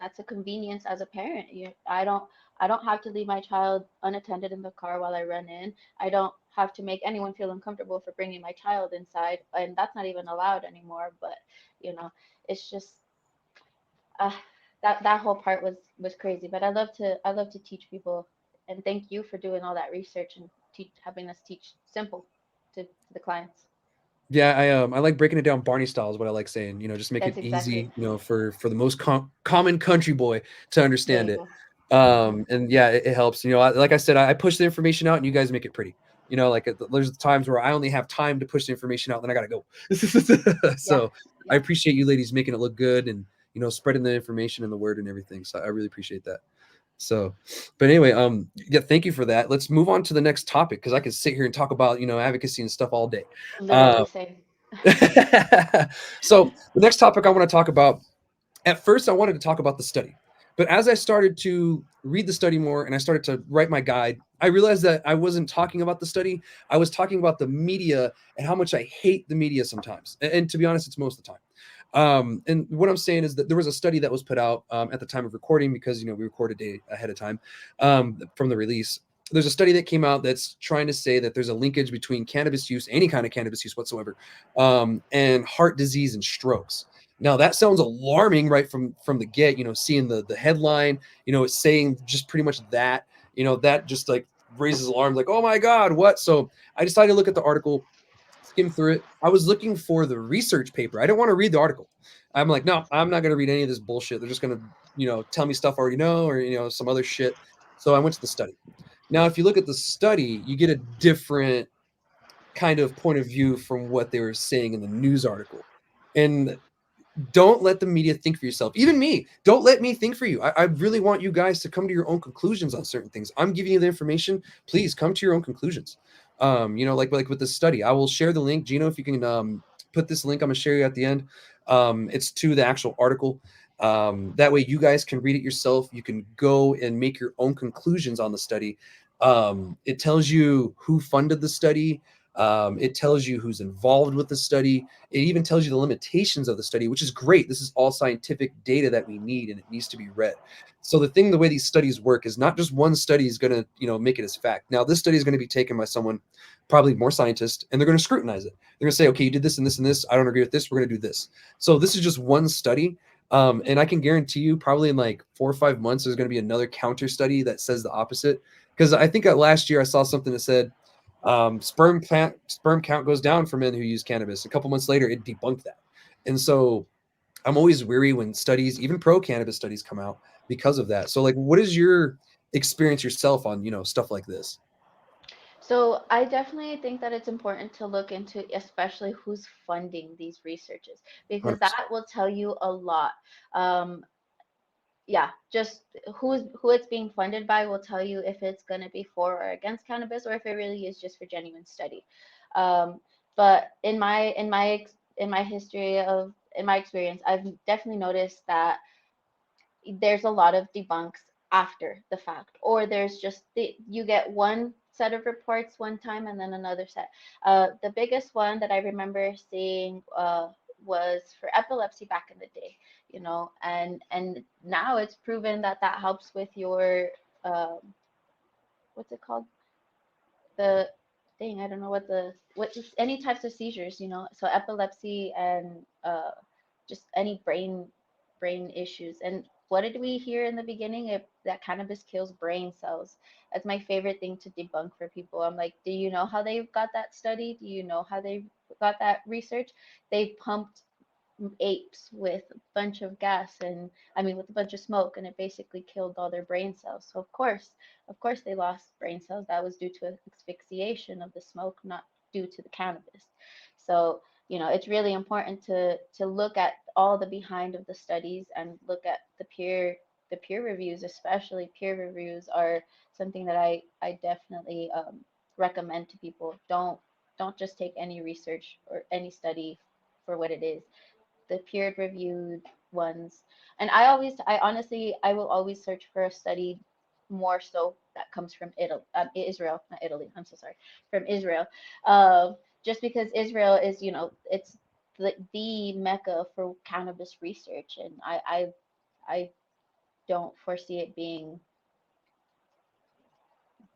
that's a convenience as a parent. I don't have to leave my child unattended in the car while I run in. I don't have to make anyone feel uncomfortable for bringing my child inside, and that's not even allowed anymore. But you know, it's just uh, that whole part was crazy. But I love to teach people, and thank you for doing all that research and having us teach simple to the clients. Yeah, I like breaking it down Barney style is what I like saying, just make it That's exactly. easy, for the most common country boy to There understand you it. go. Hmm. And yeah, it helps. Like I said, I push the information out and you guys make it pretty. Like there's times where I only have time to push the information out, then I gotta go. Yeah. So I Yeah. appreciate you ladies making it look good and spreading the information and the word and everything. So I really appreciate that. So, but anyway, yeah, thank you for that. Let's move on to the next topic because I could sit here and talk about advocacy and stuff all day. Literally Uh, same. So the next topic I want to talk about, at first I wanted to talk about the study, but as I started to read the study more and I started to write my guide, I realized that I wasn't talking about the study. I was talking about the media and how much I hate the media sometimes. And to be honest, it's most of the time. And what I'm saying is that there was a study that was put out at the time of recording, because we record a day ahead of time from the release. There's a study that came out that's trying to say that there's a linkage between cannabis use, any kind of cannabis use whatsoever, and heart disease and strokes. Now that sounds alarming right from the get. Seeing the headline, it's saying just pretty much that. That just like raises alarms, like, oh my god, what? So I decided to look at the article, skim through it. I was looking for the research paper. I didn't want to read the article. I'm like, no, I'm not going to read any of this bullshit. They're just going to, tell me stuff I already know, or, some other shit. So I went to the study. Now, if you look at the study, you get a different kind of point of view from what they were saying in the news article. And don't let the media think for yourself. Even me, don't let me think for you. I really want you guys to come to your own conclusions on certain things. I'm giving you the information. Please come to your own conclusions. Like with this study, I will share the link. Gino, if you can put this link, I'm gonna share you at the end. It's to the actual article. That way you guys can read it yourself. You can go and make your own conclusions on the study. It tells you who funded the study. It tells you who's involved with the study. It even tells you the limitations of the study, which is great. This is all scientific data that we need, and it needs to be read. So the way these studies work is not just one study is going to, make it as fact. Now, this study is going to be taken by someone, probably more scientists, and they're going to scrutinize it. They're going to say, okay, you did this and this and this. I don't agree with this. We're going to do this. So this is just one study. And I can guarantee you probably in like 4 or 5 months, there's going to be another counter study that says the opposite. Because I think last year I saw something that said, sperm count goes down for men who use cannabis. A couple months later, it debunked that. And so I'm always weary when studies, even pro cannabis studies, come out because of that. So, like, what is your experience yourself on, stuff like this? So I definitely think that it's important to look into, especially who's funding these researches, because 100%. that will tell you a lot. Um, yeah, just who it's being funded by will tell you if it's going to be for or against cannabis, or if it really is just for genuine study. Um, but in my history of in my experience, I've definitely noticed that there's a lot of debunks after the fact, or there's just you get one set of reports one time and then another set. The biggest one that I remember seeing was for epilepsy back in the day, and now it's proven that that helps with your uh, what's it called, the thing, I don't know what any types of seizures, so epilepsy and just any brain issues. And what did we hear in the beginning? That cannabis kills brain cells. That's my favorite thing to debunk for people. I'm like, do you know how they got that study? Do you know how they got that research? They pumped apes with a bunch of gas, and I mean with a bunch of smoke, and it basically killed all their brain cells. So of course they lost brain cells. That was due to asphyxiation of the smoke, not due to the cannabis. So it's really important to look at all the behind of the studies and look at the peer reviews. Especially peer reviews are something that I definitely recommend to people. Don't just take any research or any study for what it is. The peer reviewed ones. And I honestly, I will always search for a study more so that comes from Italy, Israel, not Italy. I'm so sorry, from Israel, just because Israel is, it's the mecca for cannabis research, and I don't foresee it being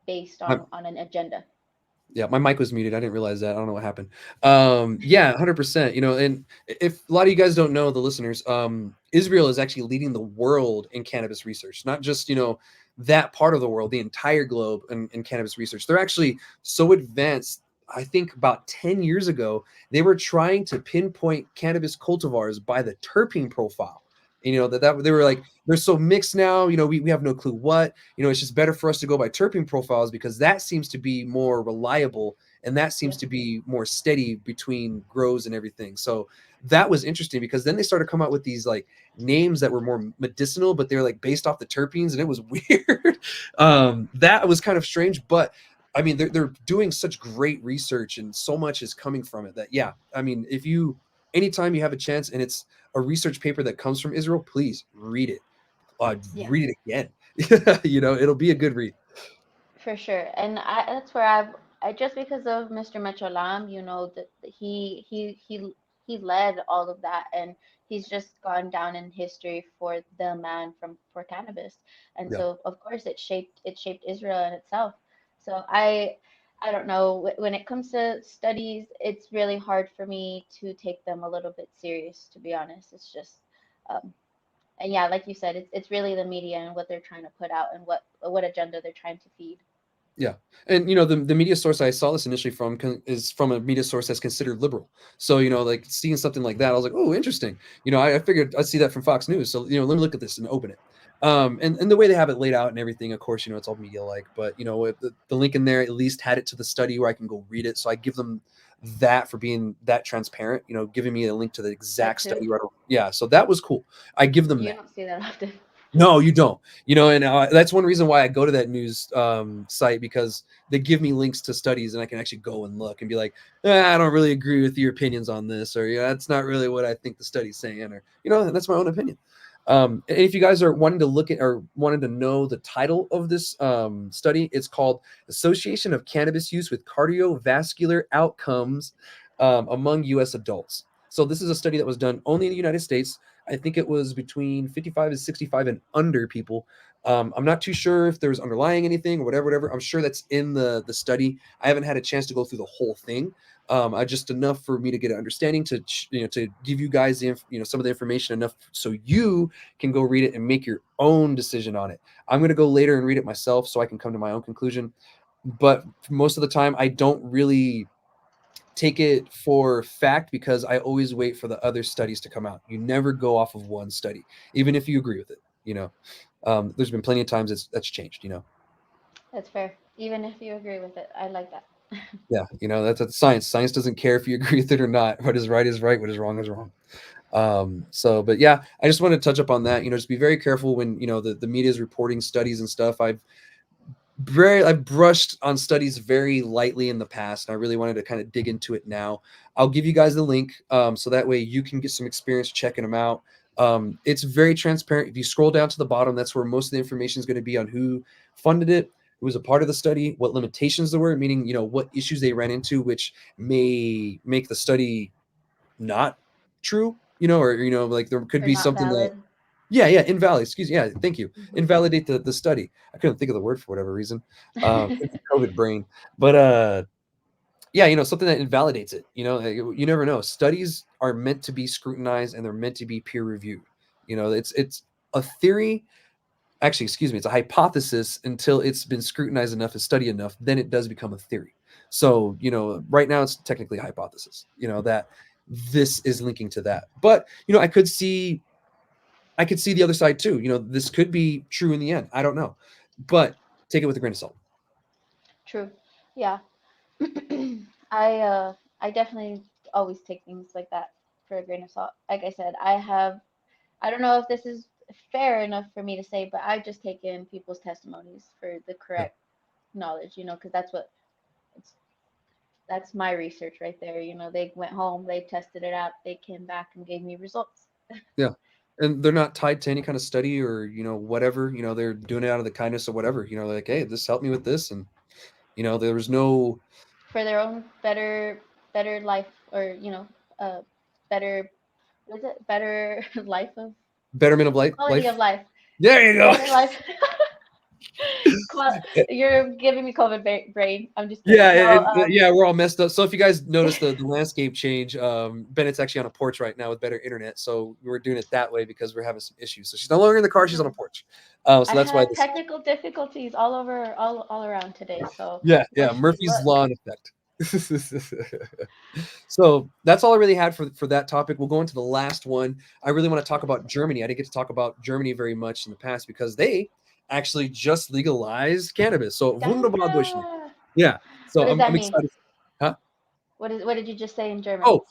based on an agenda. Yeah, my mic was muted. I didn't realize that. I don't know what happened. Yeah, 100%. And if a lot of you guys don't know, the listeners, Israel is actually leading the world in cannabis research, not just, that part of the world, the entire globe in cannabis research. They're actually so advanced. I think about 10 years ago, they were trying to pinpoint cannabis cultivars by the terpene profile. That they were like, they're so mixed now, we have no clue what. It's just better for us to go by terpene profiles because that seems to be more reliable and that seems Yeah. to be more steady between grows and everything. So that was interesting because then they started to come out with these like names that were more medicinal, but they're like based off the terpenes, and it was weird. That was kind of strange, but I mean, they're doing such great research, and so much is coming from it that, yeah, I mean, if you anytime you have a chance and it's a research paper that comes from Israel, please read it. Yeah. Read it again. It'll be a good read. For sure, and that's where I just because of Mr. Mecholam, that he led all of that, and he's just gone down in history for the man for cannabis, and Yeah. so of course it shaped Israel in itself. So I don't know when it comes to studies, it's really hard for me to take them a little bit serious, to be honest. It's just um, and yeah, like you said, it's really the media and what they're trying to put out and what agenda they're trying to feed. Yeah, and the media source I saw this initially from is from a media source that's considered liberal. So like seeing something like that, I was like, oh, interesting. I figured I'd see that from Fox News. So let me look at this and open it. And the way they have it laid out and everything, of course, it's all media like. But the link in there at least had it to the study where I can go read it. So I give them that for being that transparent. Giving me a link to the That exact too. study. Right. Yeah. So that was cool. I give them You that. don't see that often. No, you don't. And that's one reason why I go to that news site, because they give me links to studies and I can actually go and look and be like, I don't really agree with your opinions on this, or that's not really what I think the study's saying, or that's my own opinion. And if you guys are wanting to look at or wanted to know the title of this study, it's called Association of Cannabis Use with Cardiovascular Outcomes Among U.S. Adults. So this is a study that was done only in the United States. I think it was between 55 and 65 and under people. I'm not too sure if there's underlying anything or whatever. I'm sure that's in the study. I haven't had a chance to go through the whole thing. Just enough for me to get an understanding to give you guys some of the information enough so you can go read it and make your own decision on it. I'm going to go later and read it myself so I can come to my own conclusion. But most of the time, I don't really take it for fact because I always wait for the other studies to come out. You never go off of one study, even if you agree with it. There's been plenty of times that's changed. That's fair. Even if you agree with it, I like that. Yeah, that's science. Science doesn't care if you agree with it or not. What is right, what is wrong. But yeah, I just want to touch up on that. Just be very careful when the media is reporting studies and stuff. I've brushed on studies very lightly in the past, and I really wanted to kind of dig into it now. I'll give you guys the link, so that way you can get some experience checking them out. It's very transparent. If you scroll down to the bottom, that's where most of the information is going to be on who funded it, who was a part of the study, what limitations there were, meaning what issues they ran into, which may make the study not true, or like there could Or be not something that, valid. yeah, invalid. Excuse me. Yeah, thank you. Hmm. Invalidate the study. I couldn't think of the word for whatever reason. It's a COVID brain, but yeah, something that invalidates it. You never know. Studies are meant to be scrutinized and they're meant to be peer reviewed. It's a theory. Actually, excuse me, it's a hypothesis until it's been scrutinized enough and studied enough, then it does become a theory. So, right now it's technically a hypothesis, that this is linking to that. But, I could see the other side too. This could be true in the end. I don't know. But take it with a grain of salt. True. Yeah. I definitely always take things like that for a grain of salt. Like I said, I don't know if this is fair enough for me to say, but I've just taken people's testimonies for the Yeah. correct knowledge, because it's that's my research right there. They went home, they tested it out, they came back and gave me results. Yeah. And they're not tied to any kind of study or, whatever, they're doing it out of the kindness of whatever, like, hey, this helped me with this. And, there was no For their own better life, or better, what is it, better life of betterment of quality of life. life, There you go. better life. You're giving me COVID brain. I'm just kidding. Yeah, No, yeah, we're all messed up. So if you guys notice the landscape change, Bennett's actually on a porch right now with better internet. So we're doing it that way because we're having some issues. So she's no longer in the car; she's on a no, porch. So I that's why had this. technical difficulties all over, all around today. So Yeah, wish me Murphy's luck. law in effect. So that's all I really had for that topic. We'll go into the last one. I really want to talk Yes. about Germany. I didn't get to talk about Germany very much in the past because they actually just legalized cannabis. So wunderbar Deutschland. Danke. Yeah. So What does I'm that mean? excited. Huh? What did you just say in German? Oh,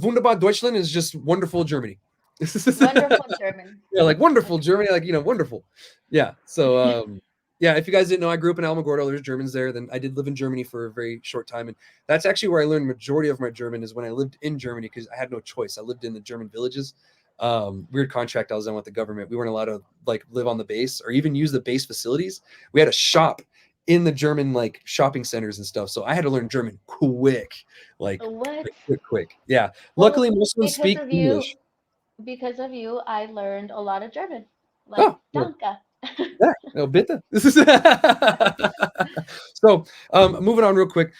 wunderbar Deutschland is just wonderful Germany. Wonderful German. Yeah, like wonderful Okay. Germany, like wonderful. Yeah. So Yeah, if you guys didn't know, I grew up in Alamogordo. There's Germans there. Then I did live in Germany for a very short time, and that's actually where I learned majority of my German is when I lived in Germany because I had no choice. I lived in the German villages. Weird contract I was in with the government. We weren't allowed to like live on the base or even use the base facilities. We had a shop in the German like shopping centers and stuff. So I had to learn German quick, What? like quick, quick. Yeah. Well, Luckily, most of them because speak of you, English. because of you, I learned a lot of German, like Oh, yeah. danke. Yeah, no, bitte. So, moving on real quick.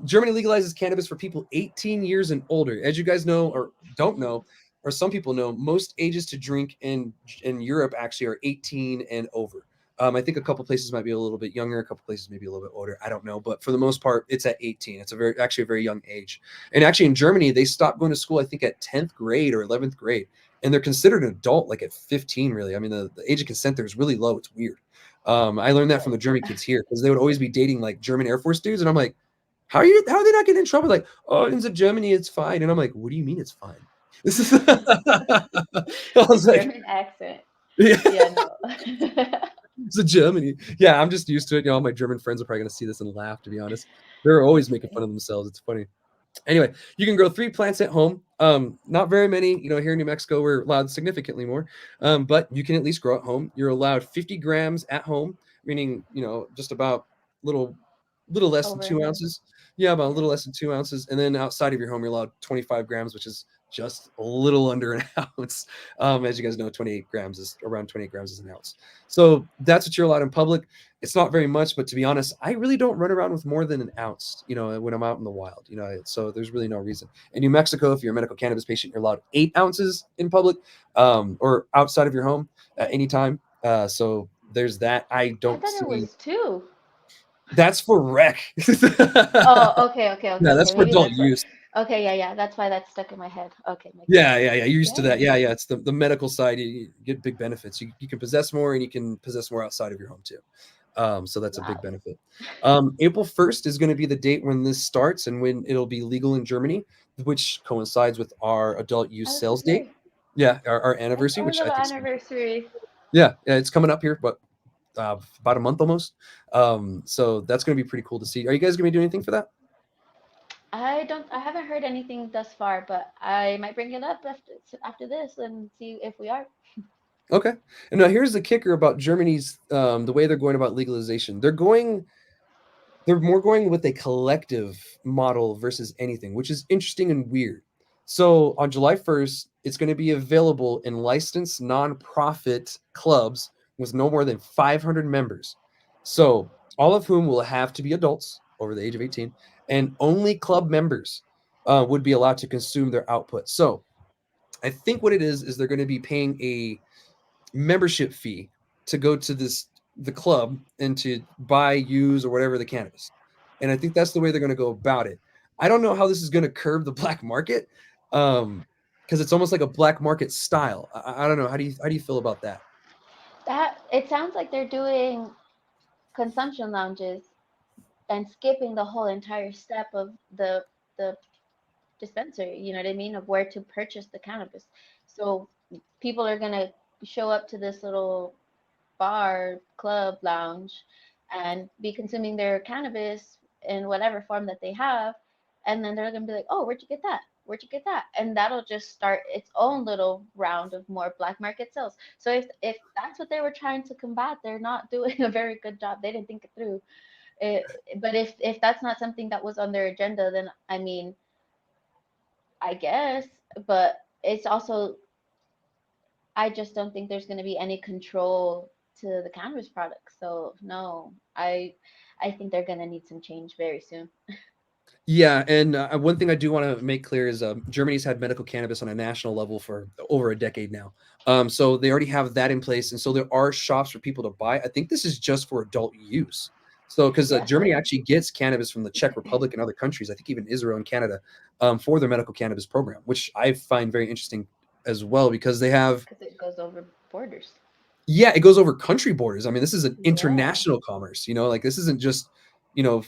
Germany legalizes cannabis for people 18 years and older. As you guys know, or don't know, or some people know, most ages to drink in Europe actually are 18 and over. I think a couple places might be a little bit younger, a couple places maybe a little bit older. I don't know, but for the most part, it's at 18. It's actually a very young age. And actually, in Germany, they stopped going to school. I think at 10th grade or 11th grade, and they're considered an adult like at 15. Really, I mean, the age of consent there is really low. It's weird. I learned that from the Right. German kids here because they would always be dating like German Air Force dudes, and I'm like, how are you? How are they not getting in trouble? Like, oh, in Germany it's fine, and I'm like, what do you mean it's fine? This is. I The was like, German accent. yeah, Yeah, no. it's a Germany. Yeah, I'm just used to it. You know, all my German friends are probably gonna see this and laugh. To be honest, they're always That's making fun funny. of themselves. It's funny. Anyway, you can grow 3 plants at home. Not very many. You know, here in New Mexico, we're allowed significantly more. But you can at least grow at home. You're allowed 50 grams at home, meaning just about little, little less than Over two and ounces. Yeah, about a yeah. little less than 2 ounces. And then outside of your home, you're allowed 25 grams, which is just a little under an ounce. As you guys know, 28 grams is around 28 grams is an ounce. So that's what you're allowed in public. It's not very much, but to be honest, I really don't run around with more than an ounce, when I'm out in the wild, so there's really no reason. In New Mexico, if you're a medical cannabis patient, you're allowed 8 ounces in public, or outside of your home at any time. So there's that. I I don't thought it see was two. that's for rec. Oh, okay, okay, okay, Yeah, okay. that's for Maybe adult that's what. use. Okay, yeah, yeah. That's why that's stuck in my head. Okay, makes sense. Yeah, yeah, yeah. You're used to that. Dang. Yeah, yeah. It's the medical side. You get big benefits. You can possess more and you can possess more outside of your home too. So that's a big Wow. benefit. April 1st is going to be the date when this starts and when it'll be legal in Germany, which coincides with our adult use Oh, this is sales date. great. Yeah, our It's anniversary, our which I little think is anniversary. yeah, yeah, it's coming up here, but about a month almost. So that's going to be pretty cool to see. Are you guys going to be doing anything for that? I haven't heard anything thus far, but I might bring it up after this and see if we are. Okay. And now here's the kicker about Germany's the way they're going about legalization. They're more going with a collective model versus anything, which is interesting and weird. So on July 1st, it's going to be available in licensed nonprofit clubs with no more than 500 members. So all of whom will have to be adults over the age of 18, and only club members would be allowed to consume their output. So I think what it is they're going to be paying a membership fee to go to the club and to buy, use, or whatever the cannabis. And I think that's the way they're going to go about it. I don't know how this is going to curb the black market, because it's almost like a black market style. I don't know. How do you feel about that? That it sounds like they're doing consumption lounges and skipping the whole entire step of the dispensary. You know what I mean? Of where to purchase the cannabis. So people are gonna show up to this little bar, club, lounge, and be consuming their cannabis in whatever form that they have, and then they're gonna be like, "Oh, where'd you get that? Where'd you get that?" And that'll just start its own little round of more black market sales. So if that's what they were trying to combat, they're not doing a very good job. They didn't think it through. But if that's not something that was on their agenda, then I mean, I guess. But it's also I just don't think there's going to be any control to the cannabis products. So no, I think they're going to need some change very soon. Yeah, and one thing I do want to make clear is Germany's had medical cannabis on a national level for over a decade now. So they already have that in place, and so there are shops for people to buy. I think this is just for adult use. So because Yeah, Germany same. actually gets cannabis from the Czech Republic and other countries, I think even Israel and Canada, for their medical cannabis program, which I find very interesting as well because they have Because it goes over borders. yeah, it goes over country borders. I mean, this is an Yeah. international commerce, like this isn't just, you know,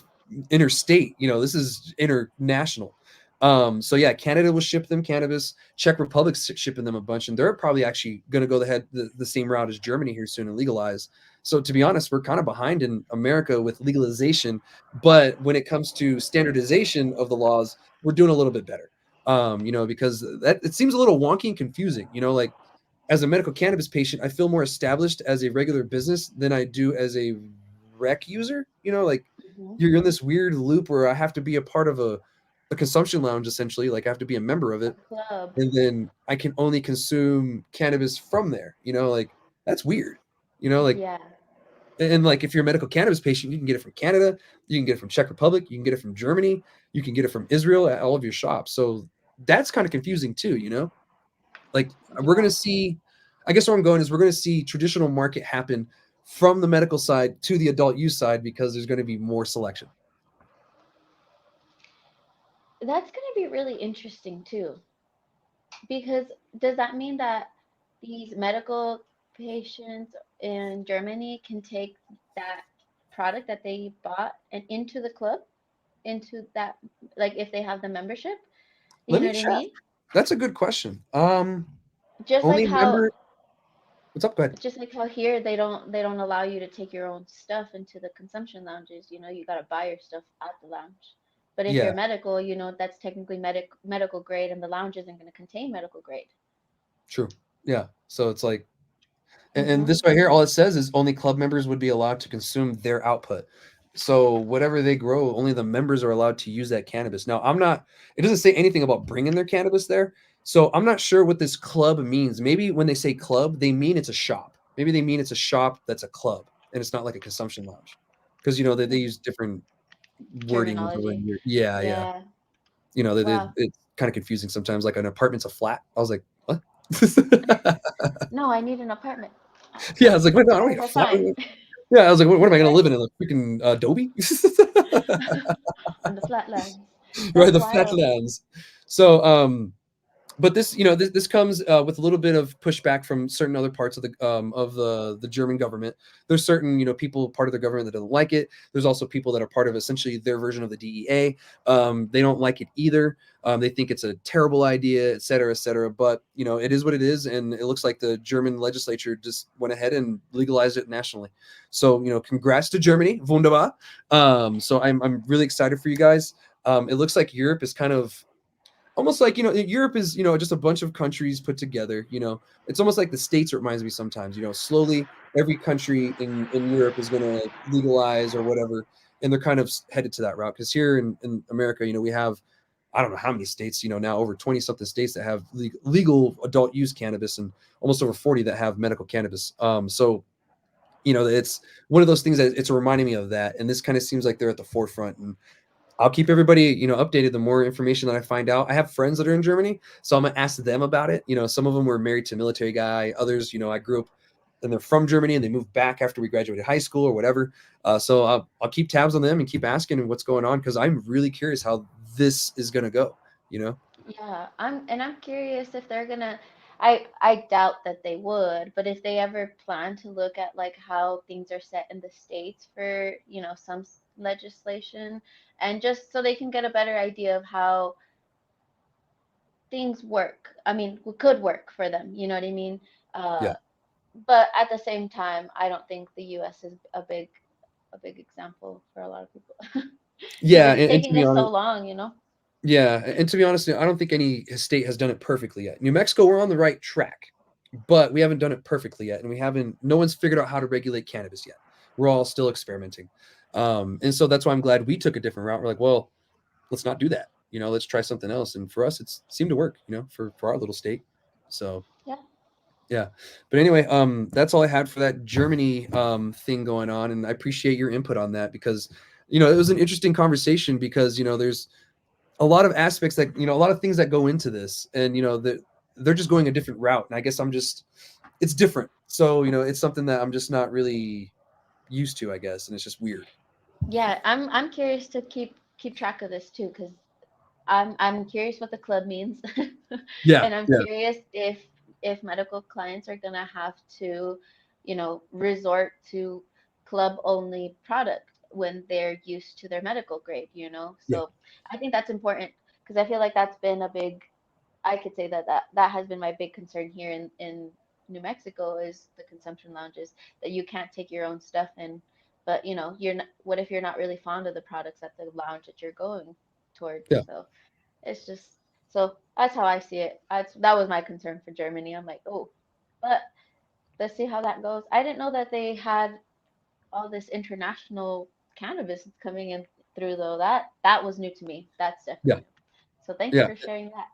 interstate, this is international. So yeah, Canada will ship them cannabis. Czech Republic's shipping them a bunch, and they're probably actually going to go the same route as Germany here soon and legalize. So to be honest, we're kind of behind in America with legalization, but when it comes to standardization of the laws, we're doing a little bit better. Because that it seems a little wonky and confusing. Like as a medical cannabis patient, I feel more established as a regular business than I do as a rec user. Like Hmm. you're in this weird loop where I have to be a part of a consumption lounge essentially. Like I have to be a member of A it, club. and then I can only consume cannabis from there. Like that's weird. Like Yeah. and like if you're a medical cannabis patient, you can get it from Canada, you can get it from Czech Republic, you can get it from Germany, you can get it from Israel at all of your shops. So that's kind of confusing too. Like we're Yeah. gonna see. I guess where I'm going is we're gonna see traditional market happen from the medical side to the adult use side because there's going to be more selection. That's going to be really interesting too, because does that mean that these medical patients in Germany can take that product that they bought and into the club, into that, like if they have the membership? You Let know me what I check. mean? That's a good question. Just like Only how member. What's up? Go ahead. just like how here they don't allow you to take your own stuff into the consumption lounges. You got to buy your stuff at the lounge. But if you're Yeah, medical, that's technically medical grade, and the lounge isn't going to contain medical grade. true. Yeah. So it's like, and Mhm. this right here, all it says is only club members would be allowed to consume their output. So whatever they grow, only the members are allowed to use that cannabis. Now, I'm not. It doesn't say anything about bringing their cannabis there. So I'm not sure what this club means. Maybe when they say club, they mean it's a shop. Maybe they mean it's a shop that's a club and it's not like a consumption lounge. Because they use different wording over in Terminology. here. Yeah, yeah. Yeah. They Wow. it's kind of confusing sometimes. Like an apartment's a flat. I was like, what? No, I need an apartment. Yeah, I was like, what? No, I don't need a Okay, flat. fine. Yeah, I was like, what am I going to Okay. live in? A freaking Adobe? On the flatlands. Right, That's the wild. flatlands. So, but this comes with a little bit of pushback from certain other parts of the German government. There's certain people part of the government that don't like it. There's also people that are part of essentially their version of the DEA. They don't like it either. They think it's a terrible idea, et cetera, et cetera. But it is what it is, and it looks like the German legislature just went ahead and legalized it nationally. So congrats to Germany, wunderbar. So I'm really excited for you guys. It looks like Europe is kind of almost like Europe is just a bunch of countries put together. It's almost like the states. It reminds me sometimes. Slowly every country in Europe is going to like legalize or whatever, and they're kind of headed to that route. Because here in America, we have I don't know how many states, now over 20 something states that have legal adult use cannabis, and almost over 40 that have medical cannabis. So it's one of those things that it's reminding me of that, and this kind of seems like they're at the forefront. And I'll keep everybody, updated the more information that I find out. I have friends that are in Germany, so I'm gonna ask them about it. Some of them were married to a military guy. Others, I grew up and they're from Germany and they moved back after we graduated high school or whatever. So I'll keep tabs on them and keep asking what's going on because I'm really curious how this is gonna go. You know? Yeah, I'm curious if they're gonna. I doubt that they would, but if they ever plan to look at like how things are set in the states for, some legislation, and just so they can get a better idea of how things work. I mean, could work for them, you know what I mean? Uh, Yeah. but at the same time, I don't think the US is a big example for a lot of people because Yeah, it's and to taking be us so honest, long. yeah, and to be honest, I don't think any state has done it perfectly yet. New Mexico, we're on the right track, but we haven't done it perfectly yet, and we haven't. No one's figured out how to regulate cannabis yet. We're all still experimenting, and so that's why I'm glad we took a different route. We're like, well, let's not do that. Let's try something else. And for us, it's seemed to work. For our little state. So Yeah. yeah. But anyway, that's all I had for that Germany thing going on, and I appreciate your input on that because it was an interesting conversation because there's a lot of aspects that a lot of things that go into this, and that they're just going a different route, and I guess it's different. So it's something that I'm just not really used to, I guess, and it's just weird. Yeah, I'm curious to keep track of this too, because I'm curious what the club means, Yeah, and I'm yeah, curious if medical clients are gonna have to, resort to club only product when they're used to their medical grade. yeah, So I think that's important. because I feel like that's been a big, I could say that that has been my big concern here in New Mexico is the consumption lounges, that you can't take your own stuff in, but you're not, what if you're not really fond of the products at the lounge that you're going towards? Yeah. So it's just, so that's how I see it. That was my concern for Germany. I'm like, oh, but let's see how that goes. I didn't know that they had all this international cannabis coming in through though. That was new to me. That's definitely Yeah. new. So thanks Yeah. for sharing that.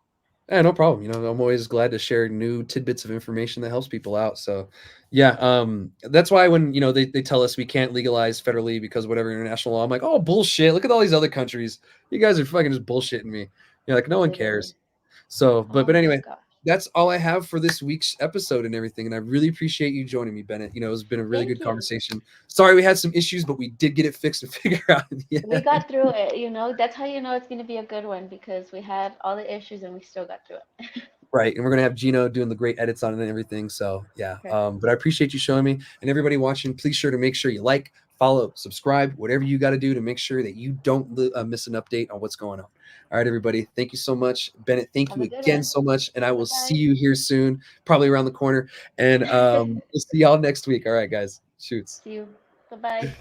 Yeah, no problem. I'm always glad to share new tidbits of information that helps people out. So, yeah, that's why when they tell us we can't legalize federally because whatever international law, I'm like, oh bullshit! Look at all these other countries. You guys are fucking just bullshitting me. Like no one Literally. cares. So, but Oh but my anyway, gosh. that's all I have for this week's episode and everything. And I really appreciate you joining me, Bennett. It's been a really Thank good you. conversation. Sorry we had some issues, but we did get it fixed and figure out in the We end. got through it. That's how you know it's going to be a good one because we had all the issues and we still got through it. Right. And we're gonna have Gino doing the great edits on it and everything. So yeah. Perfect. But I appreciate you showing me and everybody watching. Please sure to make sure you like, follow, subscribe, whatever you got to do to make sure that you don't miss an update on what's going on. All right, everybody. Thank you so much, Bennett. Thank Have you a good again one. so much, and I will see Bye you here soon, probably around the corner. And bye. we'll see y'all next week. All right, guys. Shoots. See you. Bye bye.